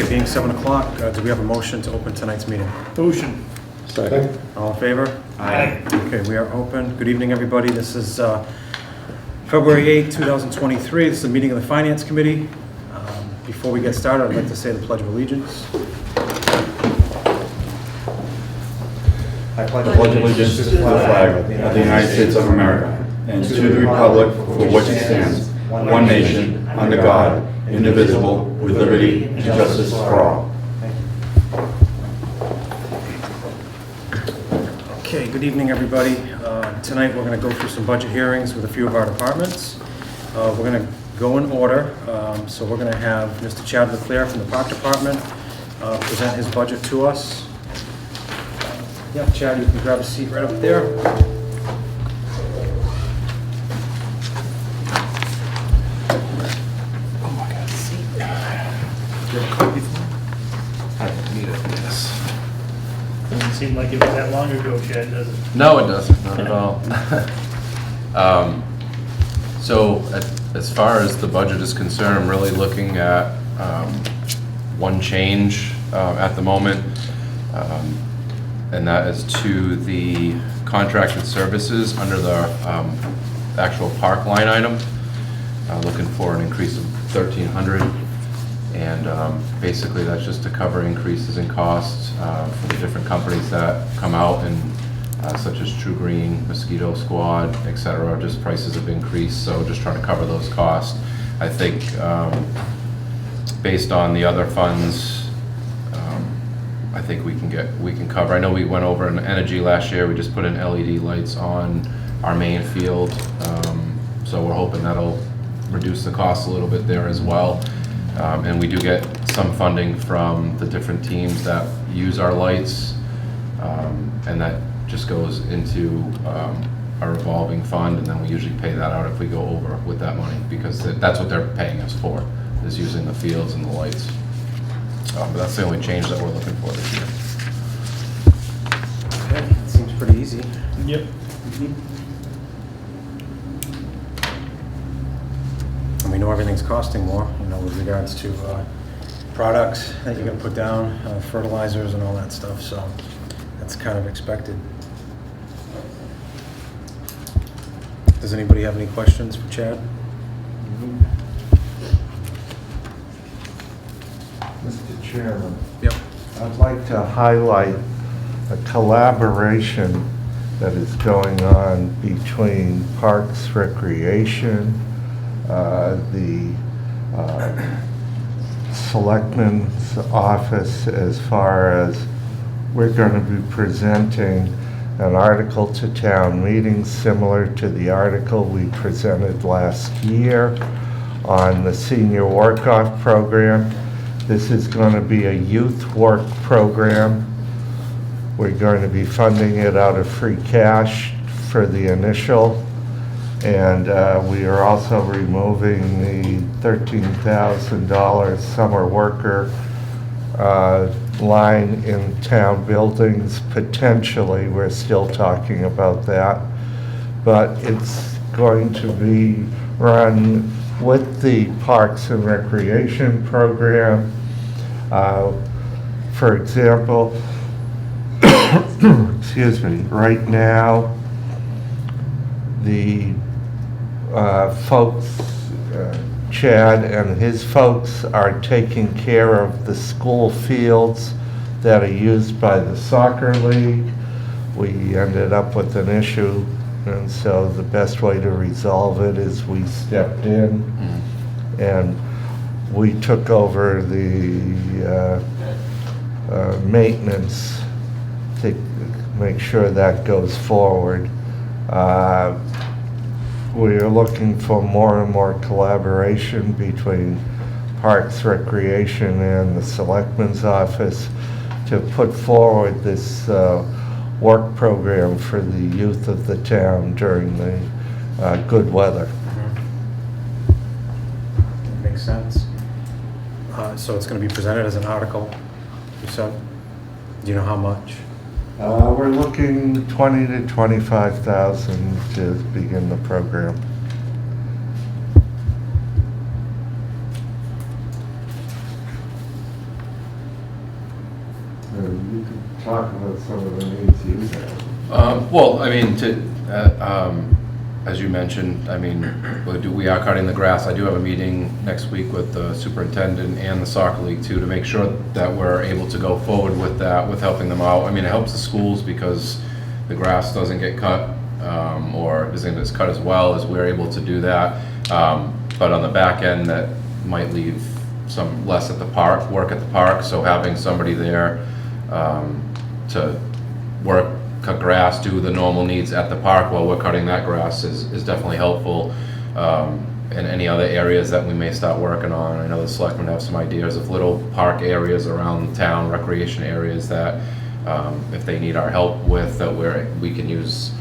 Okay, being 7 o'clock, do we have a motion to open tonight's meeting? Motion. Second. All in favor? Aye. Okay, we are open. Good evening, everybody. This is February 8, 2023. This is a meeting of the Finance Committee. Before we get started, I'd like to say the Pledge of Allegiance. I pledge allegiance to the flag of the United States of America and to the republic for which it stands, one nation, under God, indivisible, with liberty and justice for all. Okay, good evening, everybody. Tonight, we're going to go through some budget hearings with a few of our departments. We're going to go in order. So we're going to have Mr. Chad Leclerc from the Park Department present his budget to us. Yeah, Chad, you can grab a seat right up there. I don't need it, yes. Doesn't seem like it was that long ago, Chad, does it? No, it doesn't, not at all. So as far as the budget is concerned, I'm really looking at one change at the moment, and that is to the contracted services under the actual park line item. Looking for an increase of $1,300. And basically that's just to cover increases in costs for the different companies that come out, and such as True Green, Mosquito Squad, etc. Just prices have increased, so just trying to cover those costs. I think based on the other funds, I think we can cover. I know we went over in energy last year. We just put in LED lights on our main field, so we're hoping that'll reduce the cost a little bit there as well. And we do get some funding from the different teams that use our lights, and that just goes into our revolving fund, and then we usually pay that out if we go over with that money, because that's what they're paying us for, is using the fields and the lights. But that's the only change that we're looking for this year. Okay, that seems pretty easy. Yep. And we know everything's costing more, with regards to products that you're going to put down, fertilizers and all that stuff, so that's kind of expected. Does anybody have any questions for Chad? Mr. Chairman, Yep. I'd like to highlight a collaboration that is going on between Parks Recreation, the Selectman's office, as far as we're going to be presenting an article to town meetings similar to the article we presented last year on the senior work-off program. This is going to be a youth work program. We're going to be funding it out of free cash for the initial. And we are also removing the $13,000 summer worker line in town buildings. Potentially, we're still talking about that. But it's going to be run with the Parks and Recreation program. For example, excuse me, right now, the folks, Chad and his folks are taking care of the school fields that are used by the soccer league. We ended up with an issue, and so the best way to resolve it is we stepped in and we took over the maintenance to make sure that goes forward. We are looking for more and more collaboration between Parks Recreation and the Selectman's office to put forward this work program for the youth of the town during the good weather. Makes sense. So it's going to be presented as an article, you said? Do you know how much? We're looking 20 to 25,000 to begin the program. talk about some of the needs you have. Well, I mean, as you mentioned, I mean, we are cutting the grass. I do have a meeting next week with the superintendent and the soccer league too, to make sure that we're able to go forward with that, with helping them out. I mean, it helps the schools because the grass doesn't get cut, or isn't as cut as well as we're able to do that. But on the back end, that might leave some less at the park, work at the park. So having somebody there to work, cut grass, do the normal needs at the park while we're cutting that grass is definitely helpful. And any other areas that we may start working on. I know the selectmen have some ideas of little park areas around town, recreation areas that if they need our help with, that we can use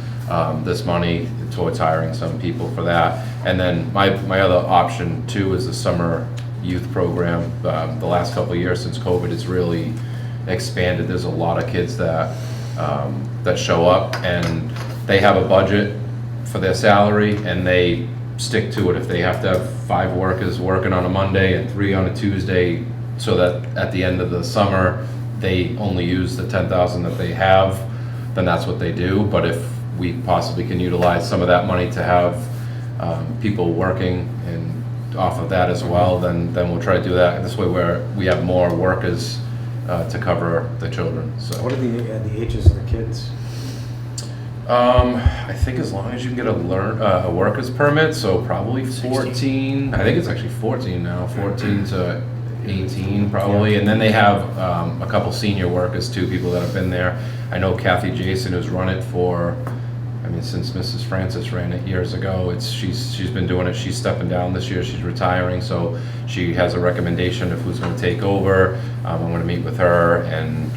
this money towards hiring some people for that. And then my other option too is the summer youth program. The last couple of years since COVID, it's really expanded. There's a lot of kids that show up and they have a budget for their salary and they stick to it. If they have to have 5 workers working on a Monday and 3 on a Tuesday, so that at the end of the summer they only use the 10,000 that they have, then that's what they do. But if we possibly can utilize some of that money to have people working and off of that as well, then we'll try to do that. And this way where we have more workers to cover the children. So What are the ages of the kids? I think as long as you can get a worker's permit, so probably 14. I think it's actually 14 now, 14 to 18 probably. And then they have a couple senior workers too, people that have been there. I know Kathy Jason, who's run it for, I mean, since Mrs. Francis ran it years ago. She's been doing it. She's stepping down this year. She's retiring, so she has a recommendation of who's going to take over. I'm going to meet with her, and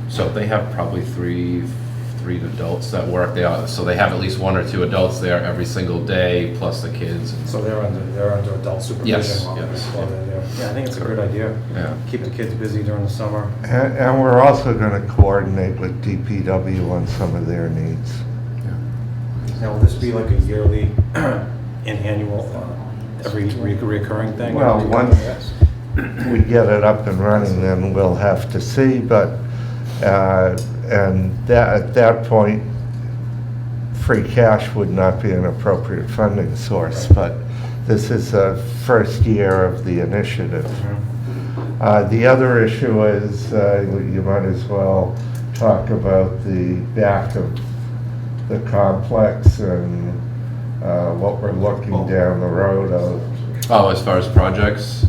so they have probably three adults that work there. So they have at least 1 or 2 adults there every single day, plus the kids. And So they're under adult supervision Yes, while yes, while they're there. Yeah, I think it's a great idea. Yeah. Keep the kids busy during the summer. And we're also going to coordinate with DPW on some of their needs. Now, will this be like a yearly and annual, every recurring thing? Well, once we get it up and running, then we'll have to see, but, and at that point, free cash would not be an appropriate funding source, but this is the first year of the initiative. The other issue is, you might as well talk about the back of the complex and what we're looking down the road of. Oh, as far as projects,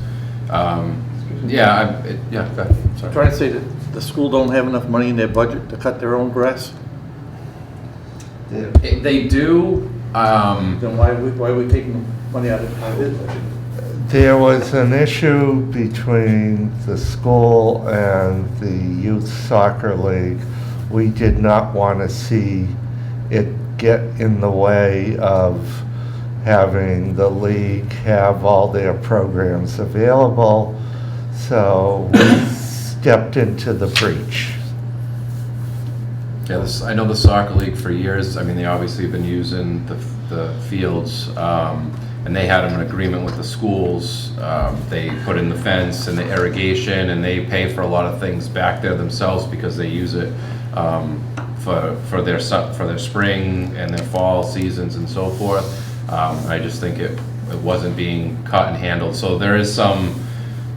yeah, go ahead. Sorry. Trying to say that the school don't have enough money in their budget to cut their own grass? They do. Then why are we taking money out of his budget? There was an issue between the school and the youth soccer league. We did not want to see it get in the way of having the league have all their programs available, so we stepped into the breach. Yeah, I know the soccer league for years. I mean, they obviously have been using the fields, and they had an agreement with the schools. They put in the fence and the irrigation, and they pay for a lot of things back there themselves because they use it for their spring and their fall seasons and so forth. I just think it wasn't being cut and handled. So there is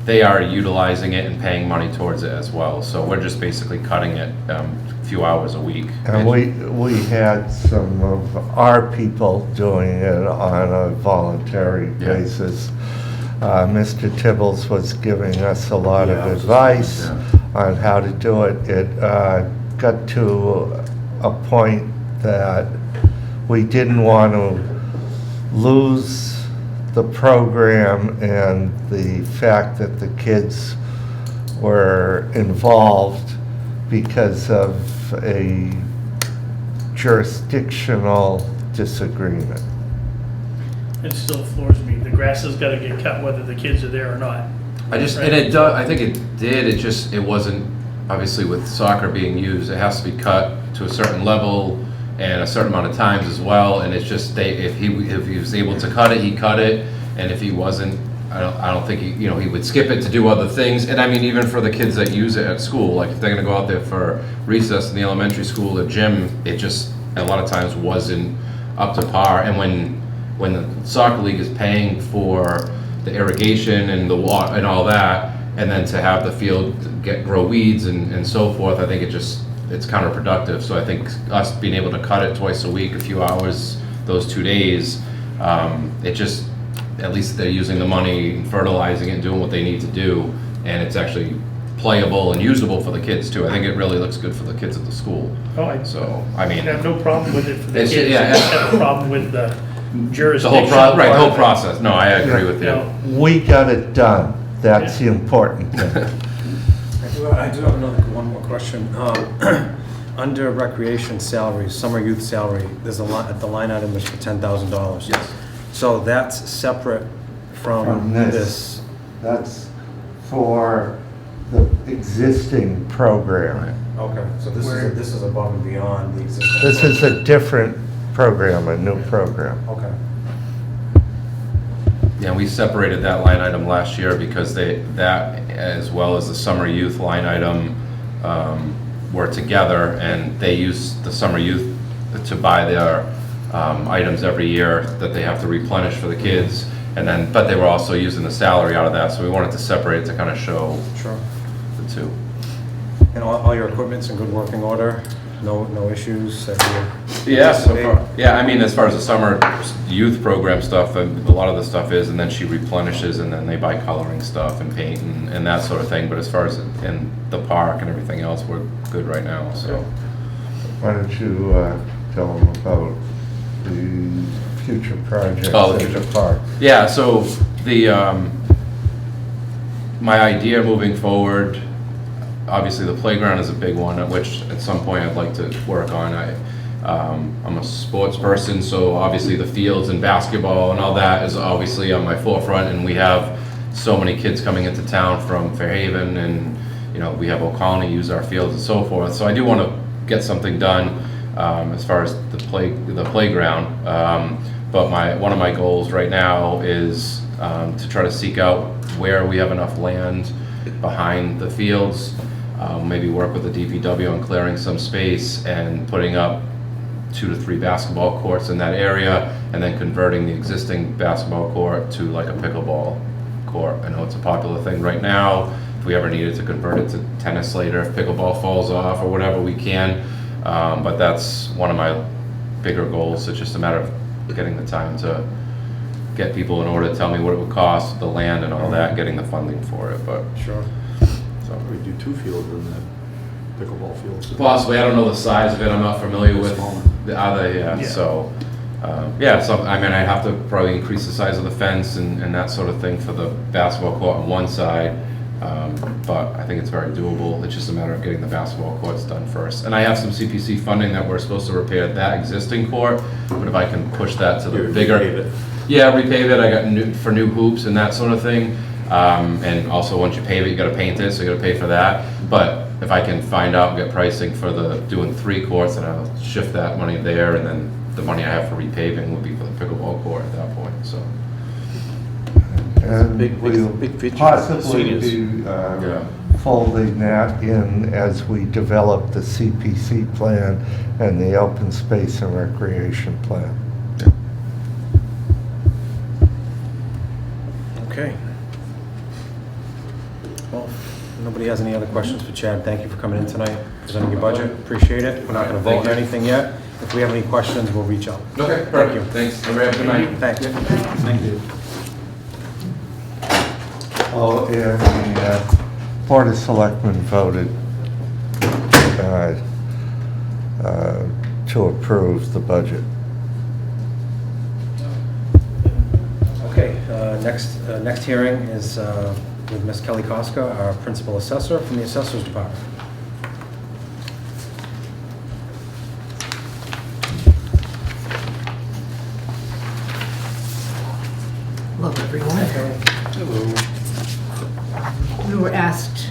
they are utilizing it and paying money towards it as well. So we're just basically cutting it a few hours a week. And we had some of our people doing it on a voluntary basis. Mr. Tibbles was giving us a lot of advice on how to do it. It got to a point that we didn't want to lose the program and the fact that the kids were involved because of a jurisdictional disagreement. It still floors me. The grass has got to get cut whether the kids are there or not. I think it did. It wasn't, obviously with soccer being used, it has to be cut to a certain level and a certain amount of times as well. And it's just if he was able to cut it, he cut it. And if he wasn't I don't think he would skip it to do other things. And I mean, even for the kids that use it at school, like if they're gonna go out there for recess in the elementary school or gym, it just a lot of times wasn't up to par. And when the soccer league is paying for the irrigation and the water and all that, and then to have the field grow weeds and so forth, I think it's counterproductive. So I think us being able to cut it twice a week, a few hours, those 2 days, it just, at least they're using the money, fertilizing it, and doing what they need to do, and it's actually playable and usable for the kids too. I think it really looks good for the kids at the school. So, I mean, I have no problem with it for the It's- kids. yeah, I just have a problem with the jurisdiction. the whole part of it. process. No, I agree with You you. know, We got it done. That's the important thing. I do have one more question. Under recreation salaries, summer youth salary, there's a line, the line item is for $10,000. Yes. So that's separate from From this. this. That's for the existing program. Okay, so this is above and beyond the existing. This is a different program, a new program. Okay. Yeah, we separated that line item last year because that as well as the summer youth line item were together, and they use the summer youth to buy their items every year that they have to replenish for the kids, but they were also using the salary out of that, so we wanted to separate to kind of show Sure. the two. And all your equipment's in good working order? No issues that you Yeah, so anticipate? far, yeah, I mean, as far as the summer youth program stuff, a lot of the stuff is, and then she replenishes, and then they buy coloring stuff and paint and that sort of thing, but as far as in the park and everything else, we're good right now, so. Why don't you tell them about the future projects Oh, the at the future- park? Yeah, so my idea moving forward, obviously the playground is a big one, which at some point I'd like to work on. I'm a sports person, so obviously the fields and basketball and all that is obviously on my forefront, and we have so many kids coming into town from Fairhaven, and we have Old Colony use our fields and so forth. So I do want to get something done as far as the playground. But one of my goals right now is to try to seek out where we have enough land behind the fields. Maybe work with the DPW on clearing some space and putting up 2 to 3 basketball courts in that area, and then converting the existing basketball court to like a pickleball court. I know it's a popular thing right now. If we ever needed to convert it to tennis later, if pickleball falls off or whatever, we can. But that's one of my bigger goals. It's just a matter of getting the time to get people in order to tell me what it would cost, the land and all that, getting the funding for it, but. Sure. We do 2 fields in that pickleball field. Possibly, I don't know the size of it, I'm not familiar with Smaller. the other, Yeah. so, I mean, I have to probably increase the size of the fence and that sort of thing for the basketball court on one side, but I think it's very doable. It's just a matter of getting the basketball courts done first. And I have some CPC funding that we're supposed to repair that existing court, but if I can push that to the bigger. Repave it. Yeah, repave it, I got for new hoops and that sort of thing. And also, once you pave it, you gotta paint it, so you gotta pay for that. But if I can find out and get pricing for doing 3 courts, then I'll shift that money there, and then the money I have for repaving will be for the pickleball court at that point, so. And big we'll feature for the possibly seniors. be Yeah. folding that in as we develop the CPC plan and the open space and recreation plan. Okay. Well, if nobody has any other questions for Chad, thank you for coming in tonight, presenting your budget, appreciate it. We're not gonna vote on anything yet. If we have any questions, we'll reach out. Okay, Thank you. Thanks, everybody have a good night. Thanks. Thank you. Oh, and the Board of Selectmen voted to approve the budget. Okay, next hearing is with Ms. Kelly Koska, our principal assessor from the Assessor's Department. Hello, everyone. We were asked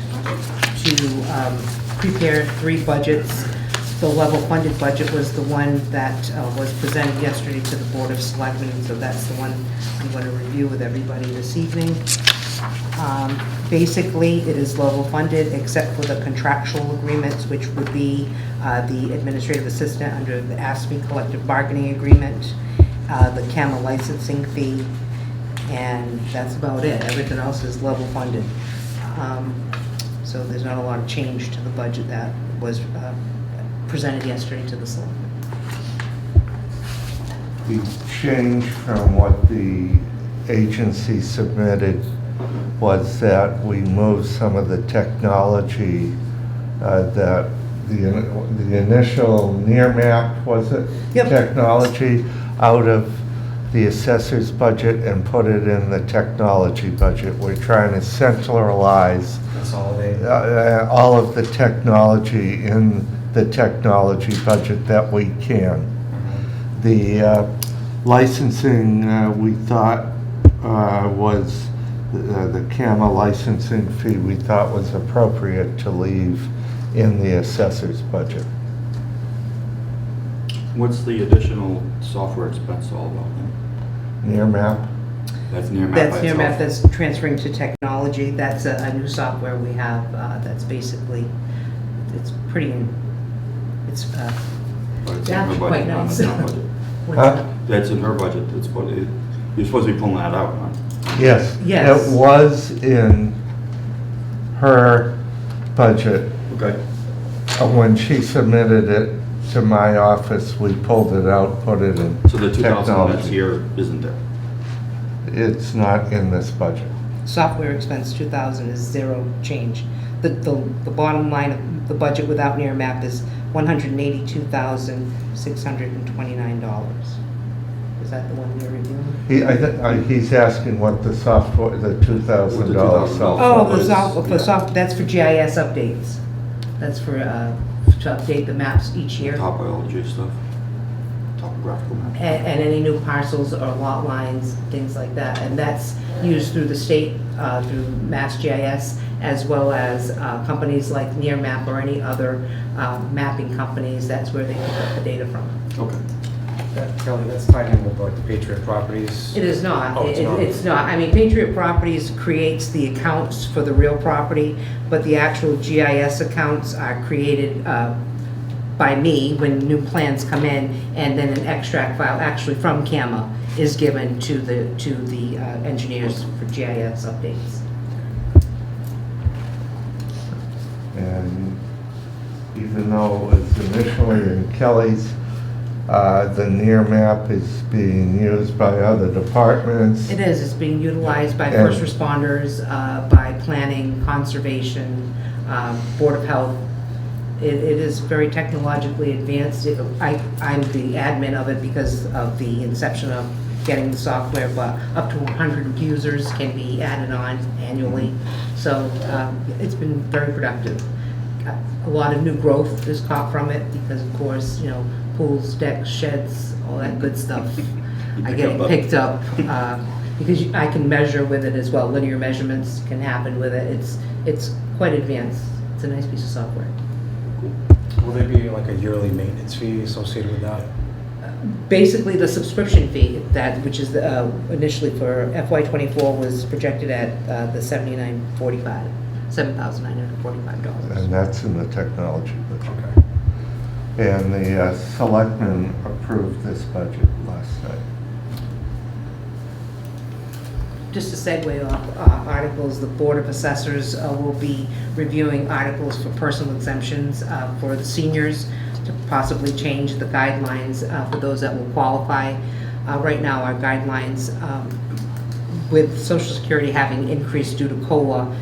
to prepare 3 budgets The level funded budget was the one that was presented yesterday to the Board of Selectmen, so that's the one I'm going to review with everybody this evening. Basically, it is level funded except for the contractual agreements, which would be the administrative assistant under the ASME collective bargaining agreement, the CAMA licensing fee, and that's about it. Everything else is level funded. So there's not a lot of change to the budget that was presented yesterday to the selectmen. The change from what the agency submitted was that we moved some of the technology that the initial near map, was it? Yep. Technology out of the assessor's budget and put it in the technology budget. We're trying to centralize Consolidate. all of the technology in the technology budget that we can. The licensing, we thought was, the CAMA licensing fee, we thought was appropriate to leave in the assessor's budget. What's the additional software expense all about then? Near map? That's near map by That's near map, itself? that's transferring to technology. That's a new software we have that's basically, it's pretty, it's But it's in her actually quite budget, not in nice. the town budget. what's Huh? that? That's in her budget, you're supposed to be pulling that out, huh? Yes. Yes. It was in her budget. Okay. When she submitted it to my office, we pulled it out, put it in So the 2,000 that's technology. here isn't there? It's not in this budget. Software expense 2,000 is zero change. The bottom line of the budget without near map is $182,629. Is that the one you're reviewing? He's asking what the software, the $2,000 $2,000. software. Oh, the is. that's for GIS updates. That's for, to update the maps each year. Topology stuff? Topographical maps? And any new parcels or lot lines, things like that. And that's used through the state, through Mass GIS, as well as companies like Nearmap or any other mapping companies. That's where they pick up the data from. Okay. Kelly, that's tied in with like the Patriot Properties. It is not. Oh, it's not. It's not. I mean, Patriot Properties creates the accounts for the real property, but the actual GIS accounts are created by me when new plans come in, and then an extract file, actually from CAMA, is given to the engineers for GIS updates. And even though it was initially in Kelly's, the near map is being used by other departments. It is. It's being utilized by And- first responders, by planning, conservation, Board of Health. It is very technologically advanced. I'm the admin of it because of the inception of getting the software, but up to 100 users can be added on annually. So it's been very productive. A lot of new growth is caught from it because, of course, you know, pools, decks, sheds, all that good stuff. I get it picked up because I can measure with it as well. Linear measurements can happen with it. It's quite advanced. It's a nice piece of software. Will there be like a yearly maintenance fee associated with that? Basically, the subscription fee, which is initially for FY24 was projected at the $7,945. And that's in the technology budget. Okay. And the selectmen approved this budget last night. Just to segue off articles, the Board of Assessors will be reviewing articles for personal exemptions for the seniors to possibly change the guidelines for those that will qualify. Right now, our guidelines with Social Security having increased due to COLA,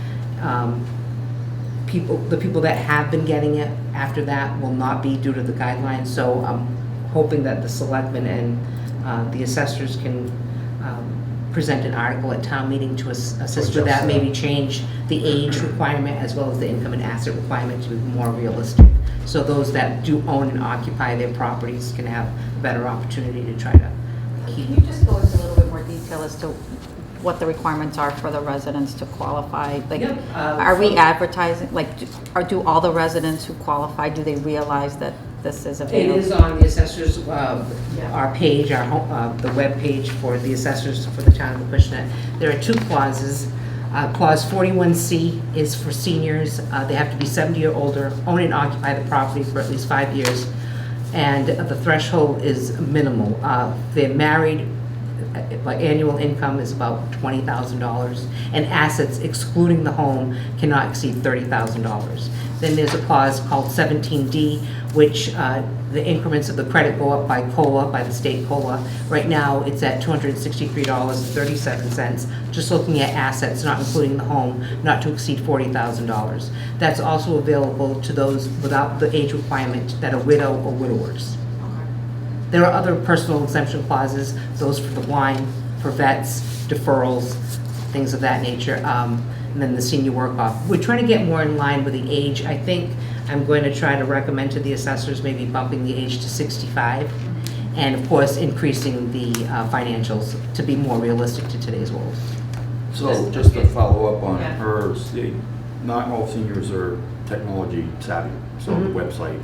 the people that have been getting it after that will not be due to the guidelines. So I'm hoping that the selectmen and the assessors can present an article at town meeting to assist with that, maybe change the age requirement as well as the income and asset requirement to be more realistic. So those that do own and occupy their properties can have a better opportunity to try to keep. Can you just go into a little bit more detail as to what the requirements are for the residents to qualify? Like, Yep, are we advertising, like, do all the residents who qualify, do they realize that this is It available? is on the assessors, our page, the web page for the assessors for the town of Acushnet. There are two clauses. Clause 41C is for seniors. They have to be 70 or older, own and occupy the property for at least 5 years, and the threshold is minimal. They're married, like annual income is about $20,000, and assets excluding the home cannot exceed $30,000. Then there's a clause called 17D, which the increments of the credit go up by COLA, by the state COLA. Right now, it's at $263.37, just looking at assets, not including the home, not to exceed $40,000. That's also available to those without the age requirement that are widow or widowers. There are other personal exemption clauses, those for the blind, for vets, deferrals, things of that nature, and then the senior work-off. We're trying to get more in line with the age. I think I'm going to try to recommend to the assessors maybe bumping the age to 65, and of course, increasing the financials to be more realistic to today's world. So just to follow up on Yeah. her statement, not all seniors are technology savvy, so the website,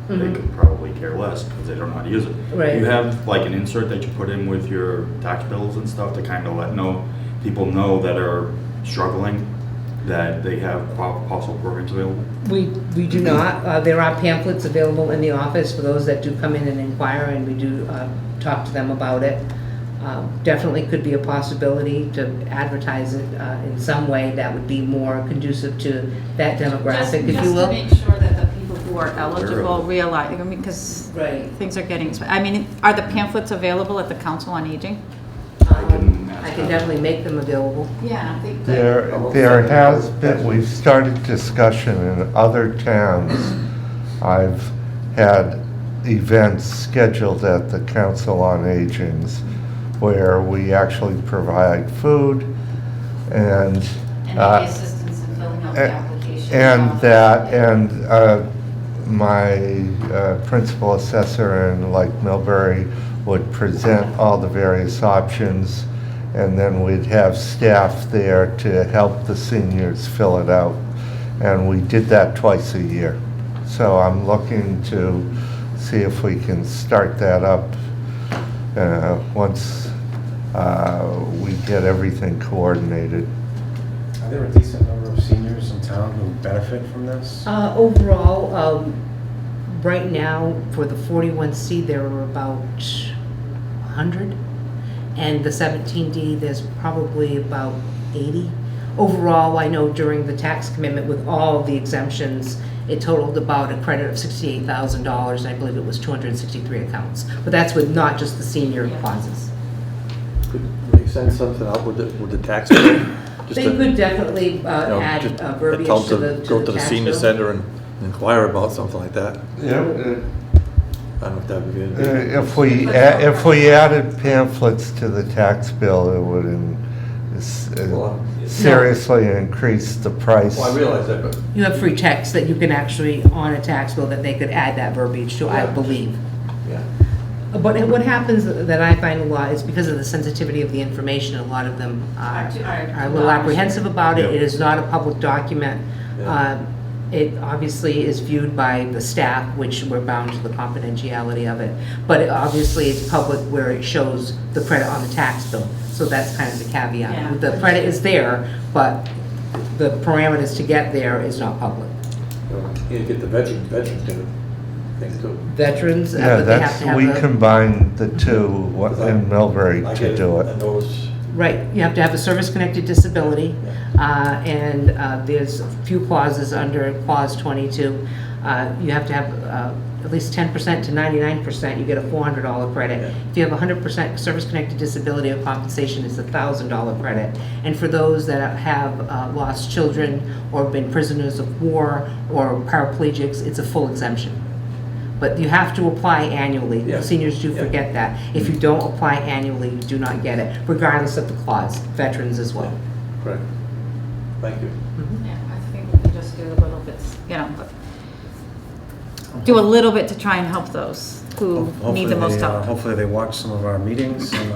they could probably care less because they don't know how to use it. Right. You have like an insert that you put in with your tax bills and stuff to kind of let people know that are struggling that they have possible programs available? We do not. There are pamphlets available in the office for those that do come in and inquire, and we do talk to them about it. Definitely could be a possibility to advertise it in some way that would be more conducive to that demographic, if you Just to will. make sure that the people who are eligible realize, I mean, because Right. things are getting, I mean, are the pamphlets available at the Council on Aging? I can definitely make them available. Yeah, I think There has been, we've started discussion in other towns. I've had events scheduled at the Council on Aging's where we actually provide food and any assistance in filling out the application. My principal assessor in like Millbury would present all the various options, and then we'd have staff there to help the seniors fill it out. And we did that twice a year. So I'm looking to see if we can start that up once we get everything coordinated. Are there a decent number of seniors in town who benefit from this? Overall, right now, for the 41C, there are about 100. And the 17D, there's probably about 80. Overall, I know during the tax commitment with all of the exemptions, it totaled about a credit of $68,000, and I believe it was 263 accounts. But that's with not just the senior clauses. Could we send something out with the tax bill? Just They to, could definitely you know, add just verbiage tell to them the go to the tax senior bill. center and inquire about something like that. Yeah. I don't know if that would be good. If we added pamphlets to the tax bill, it would seriously increase the price. Well, I realize that, but You have free text that you can actually, on a tax bill, that they could add that verbiage to, I believe. yeah. But what happens that I find a lot is because of the sensitivity of the information, a lot of them are a little apprehensive about it. Yeah. It is not a public document. Yeah. It obviously is viewed by the staff, which we're bound to the confidentiality of it. But it obviously it's public where it shows the credit on the tax bill. So that's kind of the Yeah. caveat. The credit is there, but the parameters to get there is not public. You get the veterans gonna think too. Veterans, Yeah, but they have to have we a... combined the two in Millbury I to get do I it. notice, Right, you have to have a service-connected disability, and there's a few clauses under Clause 22. You have to have at least 10% to 99%, you get a $400 credit. Yeah. If you have 100% service-connected disability or compensation, it's a $1,000 credit. And for those that have lost children or been prisoners of war or paraplegics, it's a full exemption. But you have to apply annually. Yeah. Seniors do Yeah. forget that. If you don't apply annually, you do not get it, regardless of the clause, veterans as well. correct. Thank you. Yeah, I think we can just do a little bit, do a little bit to try and help those who need the most help. Hopefully they watch some of our meetings and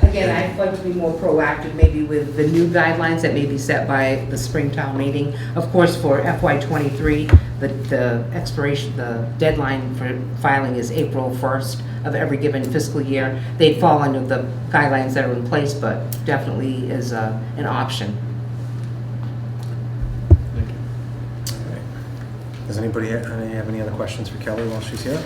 Again, I'd like to be more proactive, maybe with the new guidelines that may be set by the Springtown meeting. Of course, for FY '23, the expiration, the deadline for filing is April 1st of every given fiscal year. They'd fall under the guidelines that are in place, but definitely is an option. Does anybody have any other questions for Kelly while she's here?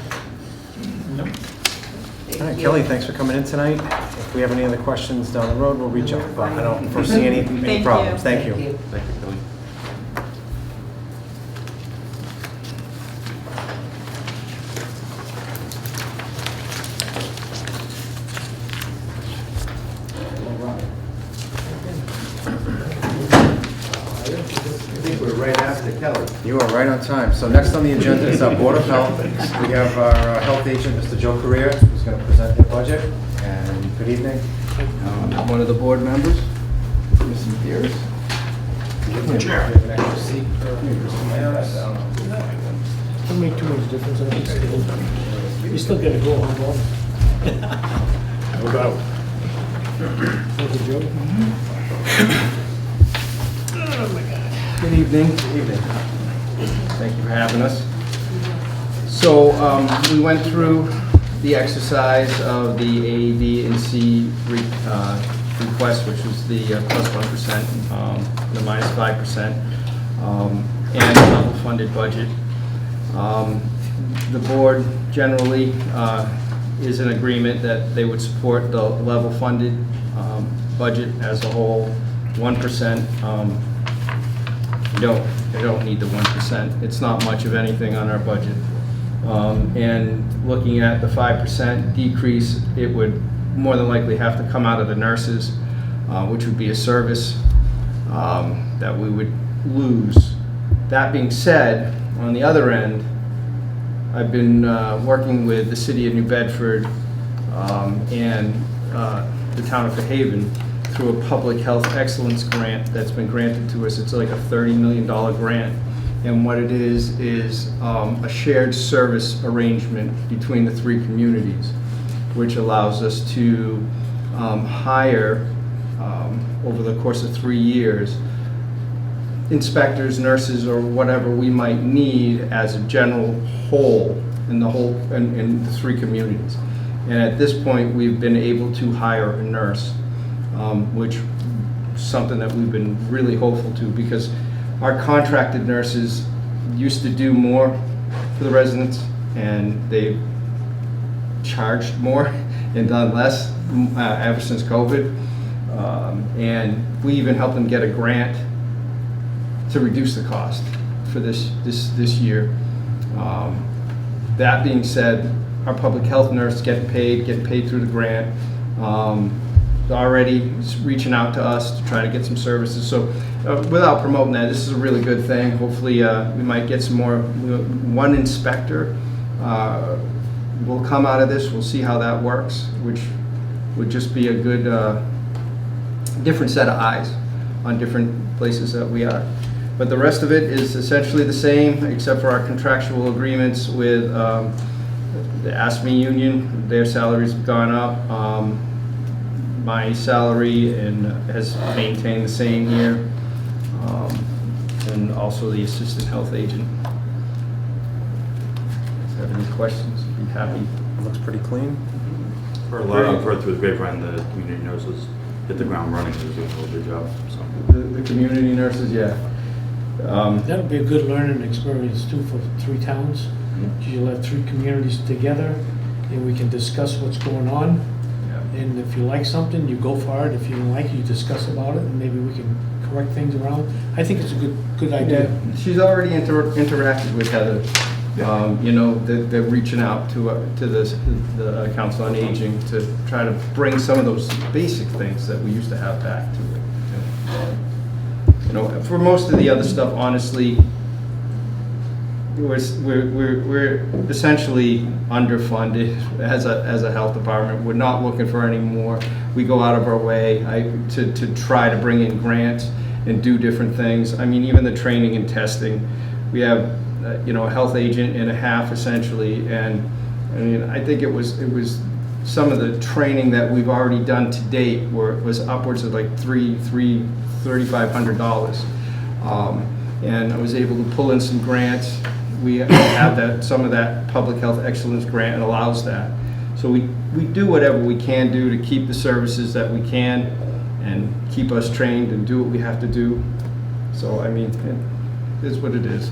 No. All right, Kelly, thanks for coming in tonight. If we have any other questions down the road, we'll reach out, but I don't foresee any Thank problems. you. Thank you. Thank you, Kelly. I think we're right after Kelly. You are right on time. So next on the agenda is our Board of Health. We have our health agent, Mr. Joe Correa, who's going to present the budget. And good evening. One of the board members, Mrs. Deers. Chair. An extra seat. Doesn't make too much difference. I think you still gotta go on board. No doubt. Thank you, Joe. Oh, my God. Good evening. Good evening. Thank you for having us. So we went through the exercise of the A, B, and C request, which was the plus 1%, the minus 5%, and the level funded budget. The board generally is in agreement that they would support the level funded budget as a whole. 1%, they don't need the 1%. It's not much of anything on our budget. And looking at the 5% decrease, it would more than likely have to come out of the nurses, which would be a service that we would lose. That being said, on the other end, I've been working with the city of New Bedford and the town of Fairhaven through a public health excellence grant that's been granted to us. It's like a $30 million grant. And what it is a shared service arrangement between the three communities, which allows us to hire, over the course of 3 years, inspectors, nurses, or whatever we might need as a general whole in the three communities. And at this point, we've been able to hire a nurse, which is something that we've been really hopeful to, because our contracted nurses used to do more for the residents, and they've charged more and done less ever since COVID. And we even helped them get a grant to reduce the cost for this year. That being said, our public health nurse getting paid through the grant. Already reaching out to us to try to get some services. So without promoting that, this is a really good thing. Hopefully we might get some more. One inspector will come out of this. We'll see how that works, which would just be a good different set of eyes on different places that we are. But the rest of it is essentially the same, except for our contractual agreements with the ASME union. Their salaries have gone up. My salary has maintained the same here, and also the assistant health agent. If you have any questions, I'd be happy. Looks pretty clean. For a lot, I've heard through the grapevine, the community nurses hit the ground running, they're doing a really good job, so. The community nurses, yeah. That'll be a good learning experience too for 3 towns. You'll have 3 communities together, and we can discuss what's going on. And if you like something, you go for it. If you don't like it, you discuss about it, and maybe we can correct things around. I think it's a good idea. Yeah, she's already interacted with Heather. You know, they're reaching out to the Council on Aging to try to bring some of those basic things that we used to have back to it. You know, for most of the other stuff, honestly, we're essentially underfunded as a health department. We're not looking for any more. We go out of our way to try to bring in grants and do different things. I mean, even the training and testing, we have a health agent and a half essentially, and I mean, I think it was some of the training that we've already done to date was upwards of like $3,500. And I was able to pull in some grants we have that, some of that public health excellence grant allows that. So we do whatever we can do to keep the services that we can and keep us trained and do what we have to do. So, I mean, it is what it is.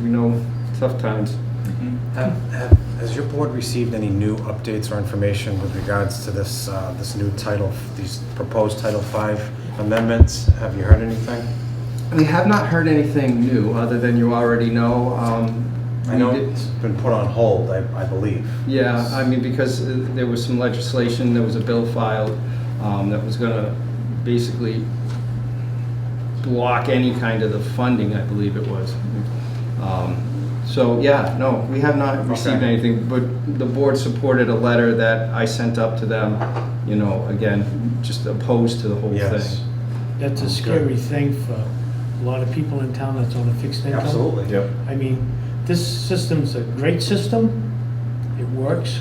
We know tough times. Has your board received any new updates or information with regards to this, this new title, these proposed Title V amendments? Have you heard anything? We have not heard anything new, other than you already know. I know it's been put on hold, I believe. Yeah, I mean, because there was some legislation, there was a bill filed that was gonna basically block any kind of the funding, I believe it was. So, yeah, no, we have not received Okay. anything, but the board supported a letter that I sent up to them, you know, again, just opposed to the whole Yes. thing. That's a scary thing for a lot of people in town that's on a fixed income. Absolutely. Yep. I mean, this system's a great system, it works,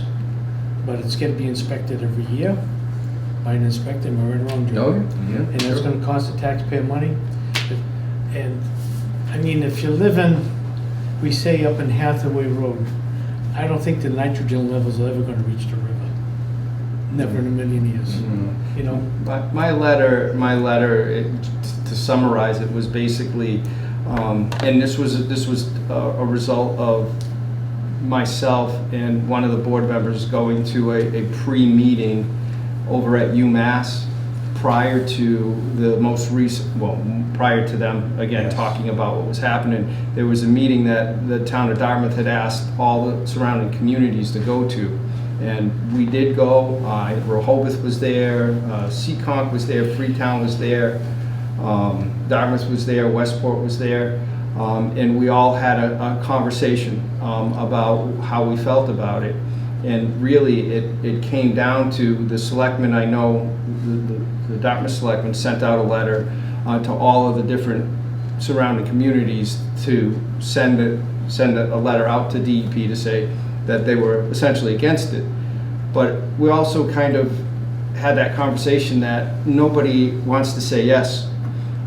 but it's gotta be inspected every year by an inspector, am I right or wrong, Joe? Oh, And it's gonna cost the taxpayer money. And, I mean, if you live in, we say up in Hathaway Road, I don't think the nitrogen levels are ever gonna reach the river. Never in a million years, you know? My letter, to summarize it, was basically, and this was a result of myself and one of the board members going to a pre-meeting over at UMass prior to the most recent, well, prior to them, again, Yes. talking about what was happening. There was a meeting that the town of Dartmouth had asked all the surrounding communities to go to. And we did go. Rehoboth was there, Seekonk was there, Freetown was there, Dartmouth was there, Westport was there, and we all had a conversation about how we felt about it. And really, it came down to the selectmen. I know the Dartmouth selectmen sent out a letter to all of the different surrounding communities to send a letter out to DEP to say that they were essentially against it. But we also kind of had that conversation that nobody wants to say yes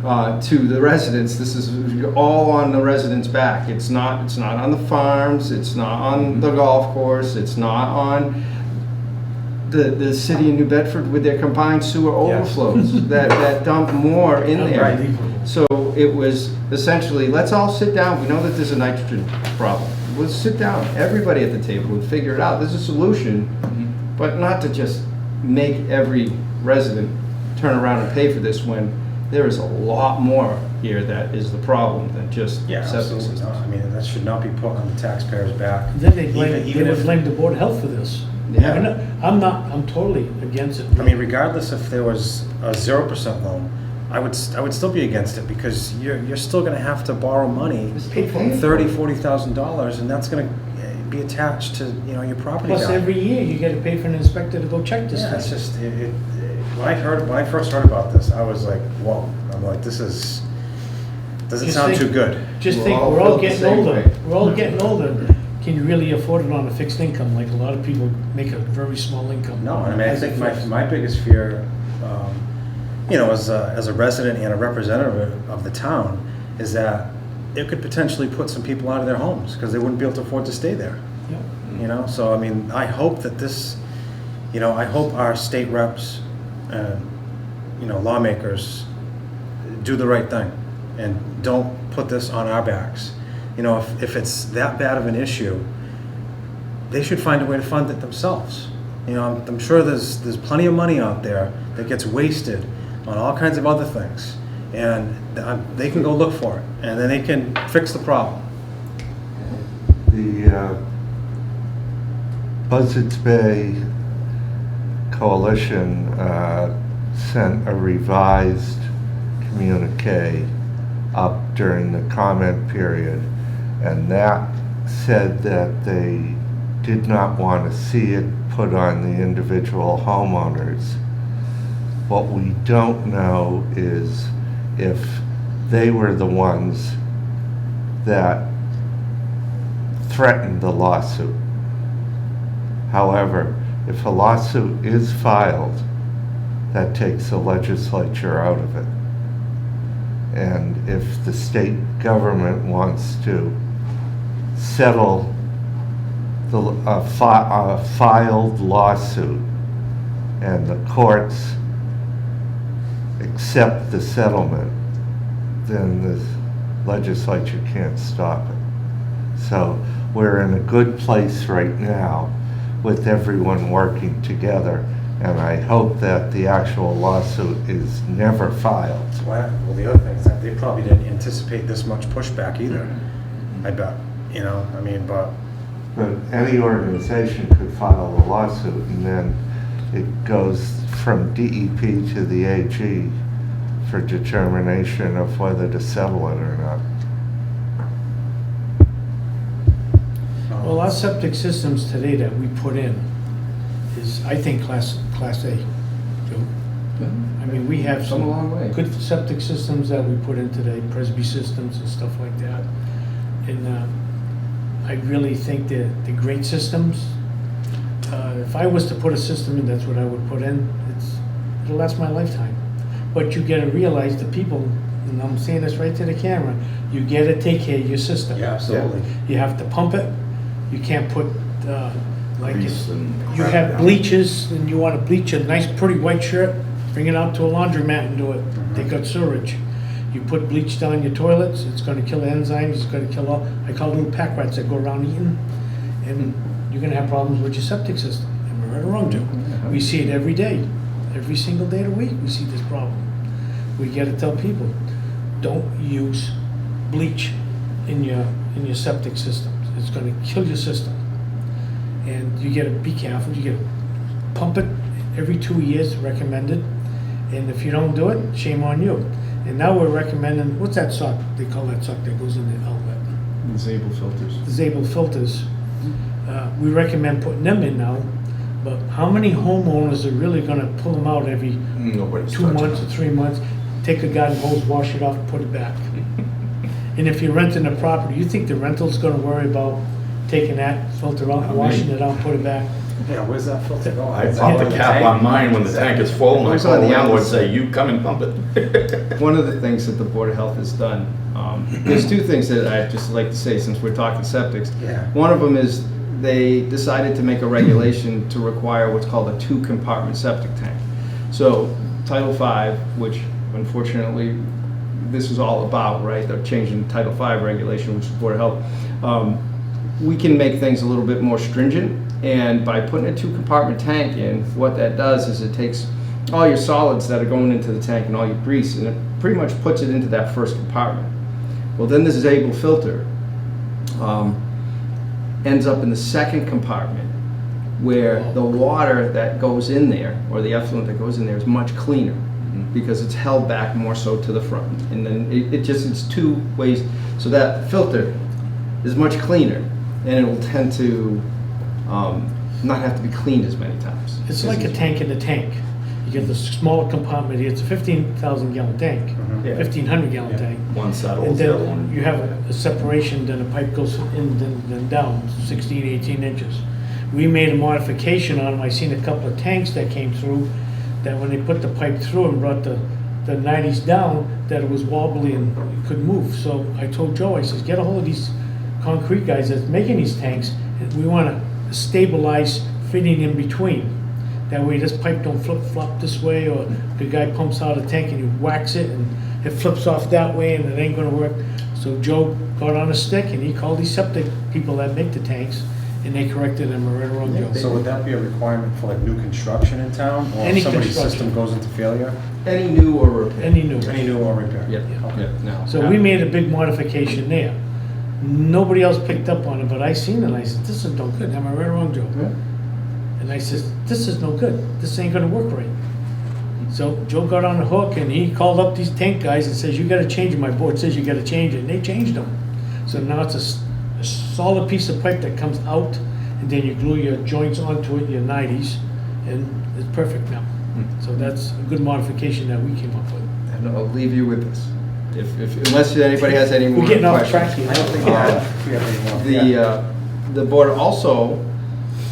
to the residents. This is all on the residents' back. It's not on the farms, it's not on the golf course, it's not on the city of New Bedford with their combined sewer Yes. overflows that dump more in there. Unbelievable. So it was essentially, let's all sit down. We know that there's a nitrogen problem. Let's sit down, everybody at the table, and figure it out. There's a solution, but not to just make every resident turn around and pay for this when there is a lot more here that is the problem than just Yeah, septic absolutely systems. not. I mean, that should not be put on the taxpayer's back. Then they blame, Even they would if- blame the Board of Health for this. Yeah. I'm totally against it. I mean, regardless if there was a 0% loan, I would still be against it because you're still gonna have to borrow money, $40,000, and that's gonna be attached to, you know, your property Plus, value. every year, you gotta pay for an inspector to go check this Yeah, it's thing. just, when I first heard about this, I was like, whoa, I'm like, doesn't Just sound think- too good. Just We're think, all we're all built the getting same older. way. We're all getting older. Can you really afford it on a fixed income? Like, a lot of people make a very small income. No, I mean, I as a think fixed. my biggest fear, you know, as a resident and a representative of the town, is that it could potentially put some people out of their homes because they wouldn't be able to afford to stay there. Yeah. You know, so I mean, I hope that this, you know, I hope our state reps and, you know, lawmakers do the right thing and don't put this on our backs. You know, if it's that bad of an issue, they should find a way to fund it themselves. You know, I'm sure there's plenty of money out there that gets wasted on all kinds of other things, and they can go look for it, and then they can fix the problem. The Buzzards Bay Coalition sent a revised communique up during the comment period, and that said that they did not want to see it put on the individual homeowners. What we don't know is if they were the ones that threatened the lawsuit. However, if a lawsuit is filed, that takes the legislature out of it. And if the state government wants to settle a filed lawsuit, and the courts accept the settlement, then the legislature can't stop it. So we're in a good place right now with everyone working together, and I hope that the actual lawsuit is never filed. Well, the other thing is that they probably didn't anticipate this much pushback either, I bet, you know, I mean, but But any organization could file a lawsuit, and then it goes from DEP to the AG for determination of whether to settle it or not. Well, our septic systems today that we put in is, I think, class A. Joe. I mean, we have Come a long way. some good septic systems that we put in today, Presby systems and stuff like that. And I really think they're great systems. If I was to put a system in, that's what I would put in. It'll last my lifetime. But you gotta realize the people, and I'm saying this right to the camera, you gotta take care of your system. yeah, absolutely. You have to pump it. You can't put, like, Grease and you crap have down. bleaches and you want to bleach a nice pretty white shirt, bring it out to a laundromat and do it. They got sewage. You put bleach down your toilets, it's gonna kill enzymes, it's gonna kill all, I call them pack rats that go around eating. And you're gonna have problems with your septic system. Am I right or wrong, Joe? We see it every day. Every single day of the week, we see this problem. We gotta tell people, don't use bleach in your septic systems. It's gonna kill your system. And you gotta be careful, you gotta pump it every 2 years, recommended. And if you don't do it, shame on you. And now we're recommending, what's that sock? They call that sock that goes in the outlet. Disable filters. Disable filters. We recommend putting them in now, but how many homeowners are really gonna pull them out every Nobody's 2 touching months or it. 3 months, take a garden hose, wash it off, put it back? And if you're renting a property, you think the rental's gonna worry about taking that filter out, washing it out, put it back? Yeah, where's that filter going? I Is that pop the in cap tank? on mine when the tank is full, and I Goes call on the the landlord, outside. say, you come and pump it. One of the things that the Board of Health has done, there's two things that I'd just like to say since we're talking septics. Yeah. One of them is they decided to make a regulation to require what's called a 2-compartment septic tank. So Title V, which unfortunately this is all about, right? They're changing Title V regulation, which is Board of Health. We can make things a little bit more stringent, and by putting a 2-compartment tank in, what that does is it takes all your solids that are going into the tank and all your grease, and it pretty much puts it into that first compartment. Well, then this disable filter ends up in the second compartment, where the water that goes in there, or the effluent that goes in there, is much cleaner, because it's held back more so to the front. And then it's 2 ways, so that filter is much cleaner, and it will tend to not have to be cleaned as many times. It's like a tank in a tank. You get the smaller compartment, it's a 15,000 gallon tank, Yeah. 1,500 gallon tank. One And settles, the other then one. you have a separation, then a pipe goes in, then down, 16, 18 inches. We made a modification on them, I seen a couple of tanks that came through, that when they put the pipe through and brought the 90s down, that it was wobbly and it couldn't move. So I told Joe, I says, get a hold of these concrete guys that's making these tanks, and we wanna stabilize fitting in between. That way this pipe don't flip-flop this way, or the guy pumps out a tank and you whacks it and it flips off that way and it ain't gonna work. So Joe got on a stick and he called these septic people that make the tanks, and they corrected them right around Joe. So would that be a requirement for like new construction in town? Or Any if somebody's construction. system goes into failure? Any new or repair. Any new. Any new or repair? Yeah, Okay. yeah, no. So we made a big modification there. Nobody else picked up on it, but I seen it, and I said, this is no good, am I right or wrong, Joe? Yeah. And I says, this is no good, this ain't gonna work right. So Joe got on the hook and he called up these tank guys and says, you gotta change it, my board says you gotta change it, and they changed them. So now it's a solid piece of pipe that comes out, and then you glue your joints onto it, your 90s, and it's perfect now. So that's a good modification that we came up with. And I'll leave you with this. Unless anybody has any more We're getting off questions. track here. I don't think we have any more. The board also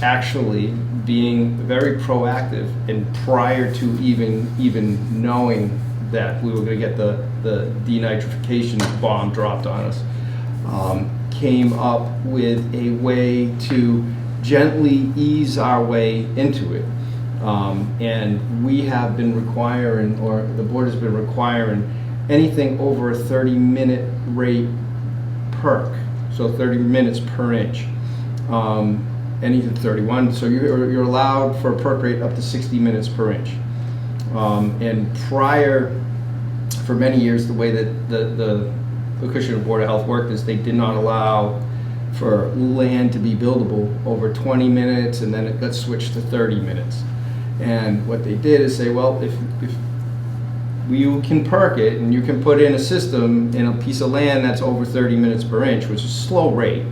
actually being very proactive, and prior to even knowing that we were gonna get the denitrification bomb dropped on us, came up with a way to gently ease our way into it. And we have been requiring, or the board has been requiring, anything over a 30-minute rate perk, so 30 minutes per inch. Anything 31, so you're allowed for a perk rate up to 60 minutes per inch. And prior, for many years, the way that the Acushnet Board of Health worked is they did not allow for land to be buildable over 20 minutes, and then it got switched to 30 minutes. And what they did is say, well, if you can perk it and you can put in a system in a piece of land that's over 30 minutes per inch, which is a slow rate,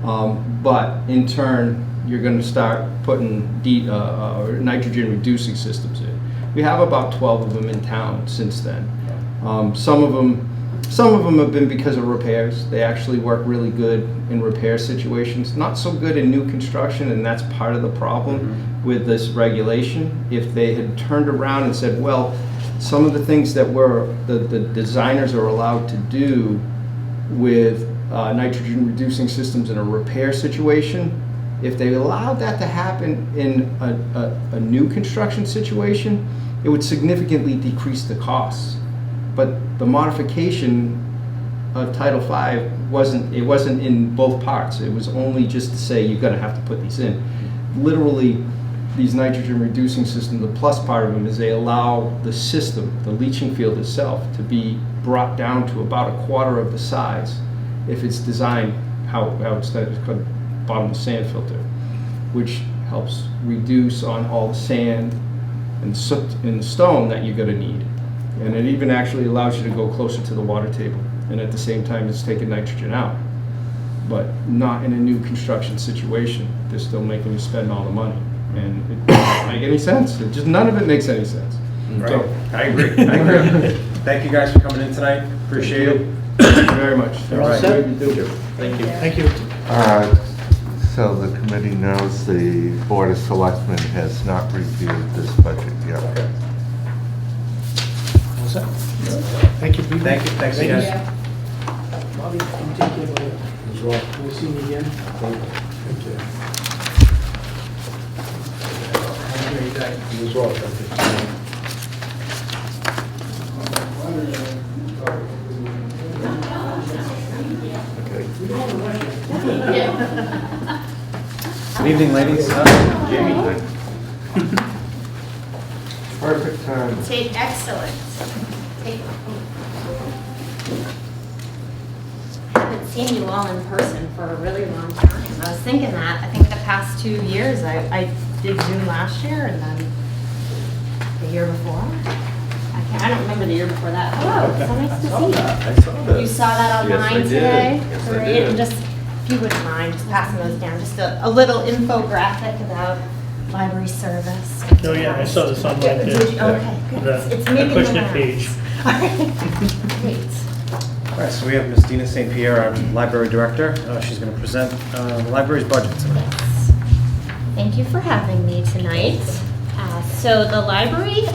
but in turn, you're going to start putting nitrogen reducing systems in. We have about 12 of them in town since then. Some of them have been because of repairs. They actually work really good in repair situations. Not so good in new construction, and that's part of the problem with this regulation. If they had turned around and said, well, some of the things that the designers are allowed to do with nitrogen reducing systems in a repair situation, if they allowed that to happen in a new construction situation, it would significantly decrease the costs. But the modification of Title V wasn't in both parts. It was only just to say you're going to have to put these in. Literally, these nitrogen reducing systems, the plus part of them is they allow the system, the leaching field itself, to be brought down to about a quarter of the size if it's designed how it's called bottom sand filter, which helps reduce on all the sand and soot and the stone that you're going to need. And it even actually allows you to go closer to the water table, and at the same time it's taking nitrogen out. But not in a new construction situation. They're still making you spend all the money. And it doesn't make any sense. None of it makes any sense. Right. So, I agree. Thank you guys for coming in tonight. Appreciate it. thank you very much. You're all set? Thank you. Thank you. So the committee knows the Board of Selectmen has not reviewed this budget yet. All set? Thank you, Pete. Thank you. Thanks, Thank guys. you. Bobby, can you take care of it? As well. We'll see you again. Thank you. Have a great day. You as well. Thank you. Good evening, ladies. Perfect time. Take excellent. Take. I haven't seen you all in person for a really long time. I was thinking that. I think the past 2 years, I did Zoom last year and then the year before. I don't remember the year before that. Hello, it's so nice to see you. I saw that. You saw that Yes, I online did. today? Yes, I Great. did. And just, if you wouldn't mind, just passing those down. Just a little infographic about library service. Oh, yeah, I saw this online, too. Did you? Okay, good. The It's moving Acushnet around. page. All right. Great. All right, so we have Ms. Dina St. Pierre, our library director. She's going to present the library's budget tonight. Yes. Thank you for having me tonight. So the library